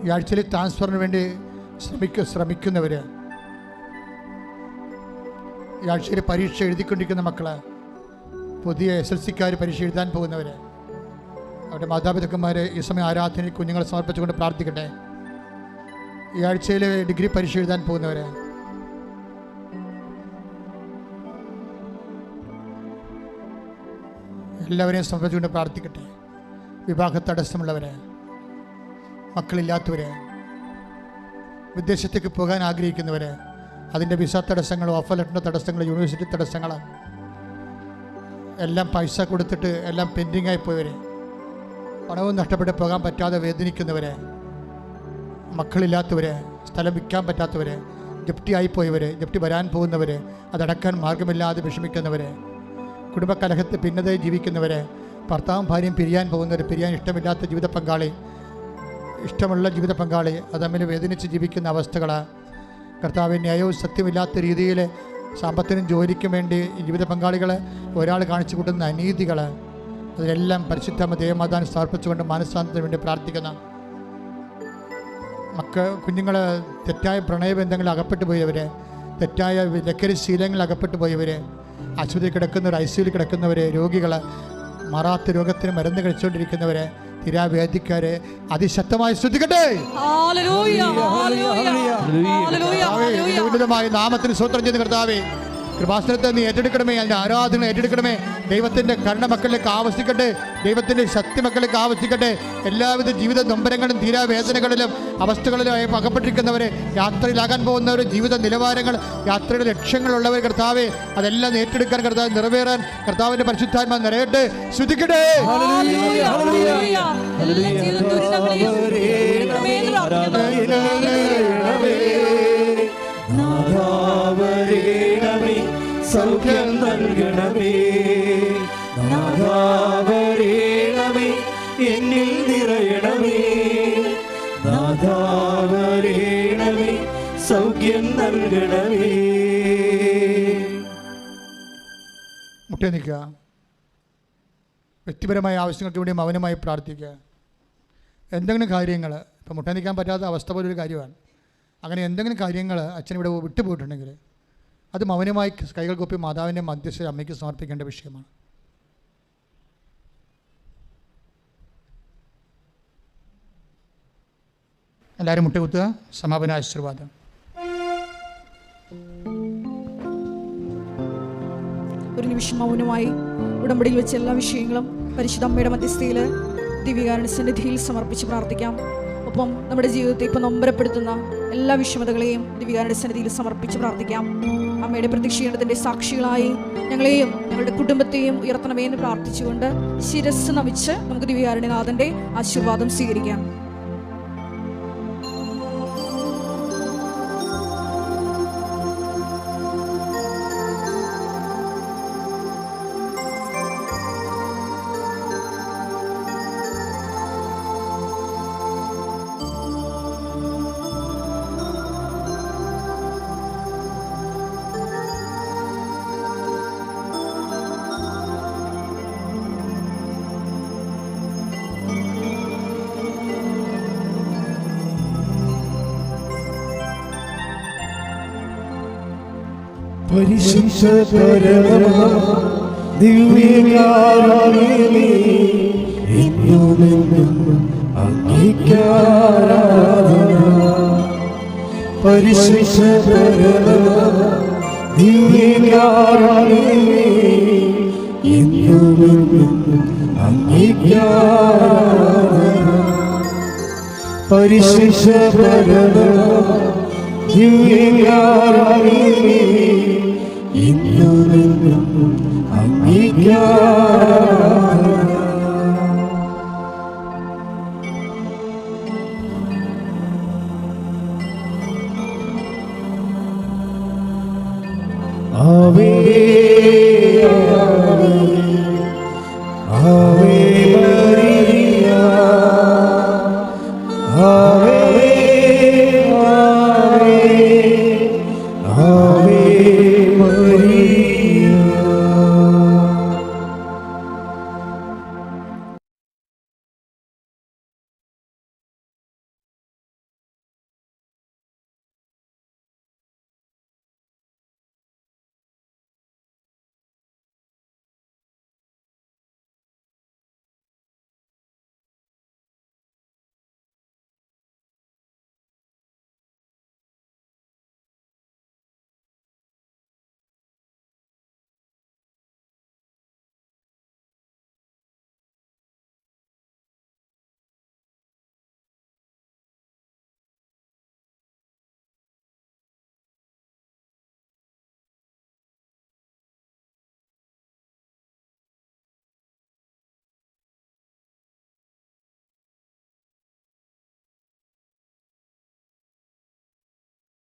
ഈ ആഴ്ചയിൽ ട്രാൻസ്ഫറിന് വേണ്ടി ശ്രമിക്കുന്നവർ, ഈ ആഴ്ചയിൽ പരീക്ഷ എഴുതിക്കൊണ്ടിരിക്കുന്ന മക്കള്, പുതിയ SLCക്കാർ പരീക്ഷ എഴുതാൻ പോകുന്നവർ, അവരുടെ മാതാപിതാക്കന്മാരെ ഈ സമയം ആരാധനയിൽ കുഞ്ഞുങ്ങളെ സമർപ്പിച്ചുകൊണ്ട് പ്രാർത്ഥിക്കട്ടെ. ഈ ആഴ്ചയിൽ ഡിഗ്രി പരീക്ഷ എഴുതാൻ പോകുന്നവർ, എല്ലാവരെയും സമർപ്പിച്ചുകൊണ്ട് പ്രാർത്ഥിക്കട്ടെ. വിവാഹ തടസ്സമുള്ളവരെ, മക്കളില്ലാത്തവരെ, വിദേശത്തേക്ക് പോകാൻ ആഗ്രഹിക്കുന്നവരെ, അതിൻ്റെ വിസ തടസ്സങ്ങൾ, ഓഫർ ലെറ്ററിൻ്റെ തടസ്സങ്ങൾ, യൂണിവേഴ്സിറ്റി തടസ്സങ്ങൾ, എല്ലാം പൈസ കൊടുത്തിട്ട് എല്ലാം പെൻഡിങ് ആയിപ്പോയവർ, പണവും നഷ്ടപ്പെട്ട് പോകാൻ പറ്റാതെ വേദനിക്കുന്നവരെ, മക്കളില്ലാത്തവരെ, സ്ഥലം വിൽക്കാൻ പറ്റാത്തവരെ, ജപ്തി ആയിപ്പോയവർ, ജപ്തി വരാൻ പോകുന്നവർ, അതടക്കാൻ മാർഗമില്ലാതെ വിഷമിക്കുന്നവരെ, കുടുംബകലഹത്തിൽ ഭിന്നതയെ ജീവിക്കുന്നവരെ, ഭർത്താവും ഭാര്യയും പിരിയാൻ പോകുന്നവർ, പിരിയാൻ ഇഷ്ടമില്ലാത്ത ജീവിത പങ്കാളി, ഇഷ്ടമുള്ള ജീവിത പങ്കാളി, അത് തമ്മിൽ വേദനിച്ച് ജീവിക്കുന്ന അവസ്ഥകൾ, കർത്താവ് ന്യായവും സത്യമില്ലാത്ത രീതിയിൽ സാമ്പത്തിനും ജോലിക്കും വേണ്ടി ജീവിത പങ്കാളികളെ ഒരാൾ കാണിച്ചു കൂട്ടുന്ന അനീതികൾ, അതിലെല്ലാം പരിശുദ്ധ ദേവമാതാവിനെ സമർപ്പിച്ചുകൊണ്ട് മനസ്സാന്തത്തിന് വേണ്ടി പ്രാർത്ഥിക്കുന്ന കുഞ്ഞുങ്ങൾ തെറ്റായ പ്രണയബന്ധങ്ങളിൽ അകപ്പെട്ടു പോയവർ, തെറ്റായ ലഹരി ശീലങ്ങളിൽ അകപ്പെട്ടു പോയവർ, ആശുപത്രിയിൽ കിടക്കുന്നവർ, ICUയിൽ കിടക്കുന്നവർ, രോഗികൾ, മാറാത്ത രോഗത്തിന് മരുന്ന് കഴിച്ചുകൊണ്ടിരിക്കുന്നവർ, തിരാവേദിക്കാർ അതിശക്തമായി ശ്രദ്ധിക്കട്ടെ. ഉന്നതമായ നാമത്തിന് സ്തോത്രം ചെയ്യുന്ന കർത്താവേ, കൃപാസനത്തെ നീ ഏറ്റെടുക്കണമേ, അതിൻ്റെ ആരാധന ഏറ്റെടുക്കണമേ. ദൈവത്തിൻ്റെ കരുണ മക്കളിലേക്ക് ആവശ്യിക്കട്ടെ, ദൈവത്തിൻ്റെ ശക്തി മക്കളിലേക്ക് ആവശ്യിക്കട്ടെ. എല്ലാവിധ ജീവിത നൊമ്പരങ്ങളും തീരാവേദനകളിലും അവസ്ഥകളിലും അകപ്പെട്ടിരിക്കുന്നവരെ, യാത്രയിലാകാൻ പോകുന്നവർ, ജീവിത നിലവാരങ്ങൾ, യാത്രയുടെ ലക്ഷ്യങ്ങളുള്ളവർ കർത്താവെ, അതെല്ലാം ഏറ്റെടുക്കാൻ കർത്താവ് നിറവേറാൻ കർത്താവിൻ്റെ പരിശുദ്ധാത്മാ നിറയട്ടെ. ശ്രദ്ധിക്കട്ടെ. സൗഖ്യം നൽകണമേ, നാഥാവരേണമേ, എന്നിൽ നിറയണമേ, നാഥാവരേണമേ, സൗഖ്യം നൽകണമേ. മുട്ടേ നിൽക്കുക. വ്യക്തിപരമായ ആവശ്യങ്ങൾക്ക് വേണ്ടി മൗനമായി പ്രാർത്ഥിക്കുക. എന്തെങ്കിലും കാര്യങ്ങൾ ഇപ്പം മുട്ടേ നിൽക്കാൻ പറ്റാത്ത അവസ്ഥ പോലൊരു കാര്യമാണ്. അങ്ങനെ എന്തെങ്കിലും കാര്യങ്ങൾ അച്ഛനിവിടെ വിട്ടുപോയിട്ടുണ്ടെങ്കിൽ അത് മൗനമായി കൈകൾ കൊപ്പി മാതാവിൻ്റെ മധ്യസ്ഥ അമ്മയ്ക്ക് സമർപ്പിക്കേണ്ട വിഷയമാണ്. എല്ലാവരും മുട്ടുകുത്തുക. സമാപന ആശീർവാദം. ഒരു നിമിഷം മൗനമായി ഉടമ്പടിയിൽ വെച്ച എല്ലാ വിഷയങ്ങളും പരിശുദ്ധ അമ്മയുടെ മധ്യസ്ഥയിൽ ദിവ്യകാരുണ്യ സന്നിധിയിൽ സമർപ്പിച്ച് പ്രാർത്ഥിക്കാം. ഒപ്പം നമ്മുടെ ജീവിതത്തെ ഇപ്പം നൊമ്പരപ്പെടുത്തുന്ന എല്ലാ വിഷമതകളെയും ദിവ്യകാരുണ്യ സന്നിധിയിൽ സമർപ്പിച്ച് പ്രാർത്ഥിക്കാം. അമ്മയുടെ പ്രത്യക്ഷീകരണത്തിൻ്റെ സാക്ഷികളായി ഞങ്ങളെയും ഞങ്ങളുടെ കുടുംബത്തെയും ഉയർത്തണമേ എന്ന് പ്രാർത്ഥിച്ചുകൊണ്ട് ശിരസ് നമിച്ച് നമുക്ക് ദിവ്യകാരുണ്യനാഥൻ്റെ ആശീർവാദം സ്വീകരിക്കാം. പരിശുദ്ധ പരമ ദിവ്യകാരുണ്യമേ, എന്നുമെന്നും അങ്ങേക്ക് ആരാധന. പരിശുദ്ധ പരമ ദിവ്യകാരുണ്യമേ, എന്നുമെന്നും അങ്ങേക്ക് ആരാധന. പരിശുദ്ധ പരമ ദിവ്യകാരുണ്യമേ, എന്നുമെന്നും അങ്ങേക്ക് ആരാധന. ആവേ ആവേ മരിയ, ആവേ ആവേ ആവേ മരിയ.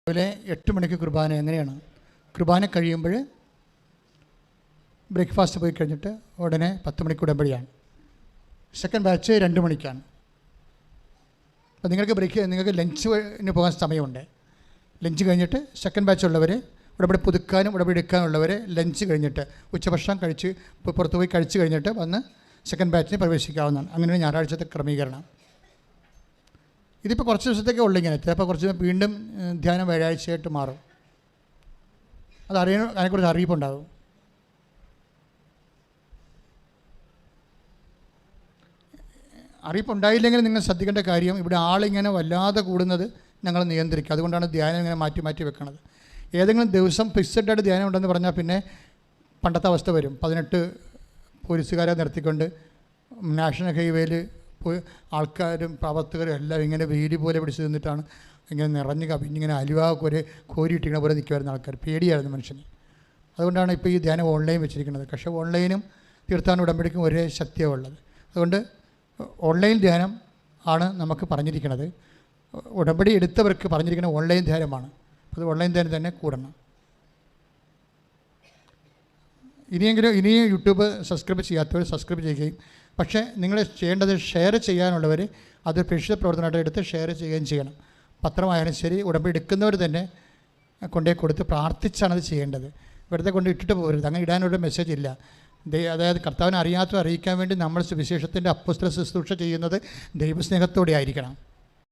അതുപോലെ 8 മണിക്ക് കുർബാന. എങ്ങനെയാണ് കുർബാന കഴിയുമ്പോൾ ബ്രേക്ക്ഫാസ്റ്റ് പോയി കഴിഞ്ഞിട്ട് ഉടനെ 10 മണിക്ക് ഉടമ്പടിയാണ്. സെക്കൻഡ് ബാച്ച് 2 മണിക്കാണ്. അപ്പോൾ നിങ്ങൾക്ക് ലഞ്ചിന് പോകാൻ സമയമുണ്ട്. ലഞ്ച് കഴിഞ്ഞിട്ട് സെക്കൻഡ് ബാച്ച് ഉള്ളവർ ഉടമ്പടി പുതുക്കാനും ഉടമ്പടി എടുക്കാനുള്ളവർ ലഞ്ച് കഴിഞ്ഞിട്ട് ഉച്ചഭക്ഷണം കഴിച്ച് പുറത്ത് പോയി കഴിച്ച് കഴിഞ്ഞിട്ട് വന്ന് സെക്കൻഡ് ബാച്ചിന് പ്രവേശിക്കാവുന്നതാണ്. അങ്ങനെയാണ് ഞായറാഴ്ചത്തെ ക്രമീകരണം. ഇതിപ്പോൾ കുറച്ച് ദിവസത്തേക്കേ ഉള്ളൂ ഇങ്ങനെ. ചിലപ്പോൾ കുറച്ച് വീണ്ടും ധ്യാനം വ്യാഴാഴ്ചയായിട്ട് മാറും. അതിനെക്കുറിച്ച് അറിയിപ്പുണ്ടാകും. അറിയിപ്പുണ്ടായില്ലെങ്കിൽ നിങ്ങൾ ശ്രദ്ധിക്കേണ്ട കാര്യം, ഇവിടെ ആളിങ്ങനെ വല്ലാതെ കൂടുന്നത് ഞങ്ങൾ നിയന്ത്രിക്കുക. അതുകൊണ്ടാണ് ധ്യാനം ഇങ്ങനെ മാറ്റി മാറ്റി വെക്കുന്നത്. ഏതെങ്കിലും ദിവസം ഫിക്സഡായിട്ട് ധ്യാനം ഉണ്ടെന്ന് പറഞ്ഞാൽ പിന്നെ പണ്ടത്തെ അവസ്ഥ വരും. 18 പോലീസുകാരെ നിർത്തിക്കൊണ്ട് നാഷണൽ ഹൈവേയിൽ ആൾക്കാരും പ്രവർത്തകരും എല്ലാം ഇങ്ങനെ വേലി പോലെ പിടിച്ച് നിന്നിട്ടാണ് ഇങ്ങനെ നിറഞ്ഞ് കവിഞ്ഞിങ്ങനെ അലുവ കോരിയിട്ടിങ്ങനെ പോലെ നിൽക്കുമായിരുന്ന ആൾക്കാർ. പേടിയായിരുന്നു മനുഷ്യന്. അതുകൊണ്ടാണ് ഇപ്പോൾ ഈ ധ്യാനം ഓൺലൈൻ വെച്ചിരിക്കുന്നത്. പക്ഷേ ഓൺലൈനും തീർത്ഥാടന ഉടമ്പടിക്കും ഒരേ ശക്തിയാണ് ഉള്ളത്. അതുകൊണ്ട് ഓൺലൈൻ ധ്യാനം ആണ് നമുക്ക് പറഞ്ഞിരിക്കുന്നത്. ഉടമ്പടി എടുത്തവർക്ക് പറഞ്ഞിരിക്കുന്നത് ഓൺലൈൻ ധ്യാനമാണ്. അത് ഓൺലൈൻ ധ്യാനം തന്നെ കൂടണം. ഇനിയും യൂട്യൂബ് സബ്സ്ക്രൈബ് ചെയ്യാത്തവർ സബ്സ്ക്രൈബ് ചെയ്യുകയും, പക്ഷേ നിങ്ങൾ ചെയ്യേണ്ടത് ഷെയർ ചെയ്യാനുള്ളവർ അത് പ്രേക്ഷിത പ്രവർത്തനമായിട്ട് എടുത്ത് ഷെയർ ചെയ്യുകയും ചെയ്യണം. പത്രമായാലും ശരി, ഉടമ്പടി എടുക്കുന്നവർ തന്നെ കൊണ്ടുപോയി കൊടുത്ത് പ്രാർത്ഥിച്ചാണ് അത് ചെയ്യേണ്ടത്. വെറുതെ കൊണ്ട് ഇട്ടിട്ട് പോകരുത്. അങ്ങനെ ഇടാനൊരു മെസ്സേജ് ഇല്ല. അതായത് കർത്താവിനെ അറിയാത്തവർ അറിയിക്കാൻ വേണ്ടി നമ്മൾ സുവിശേഷത്തിൻ്റെ അപ്പോസ്തല ശുശ്രൂഷ ചെയ്യുന്നത് ദൈവസ്നേഹത്തോടെ ആയിരിക്കണം.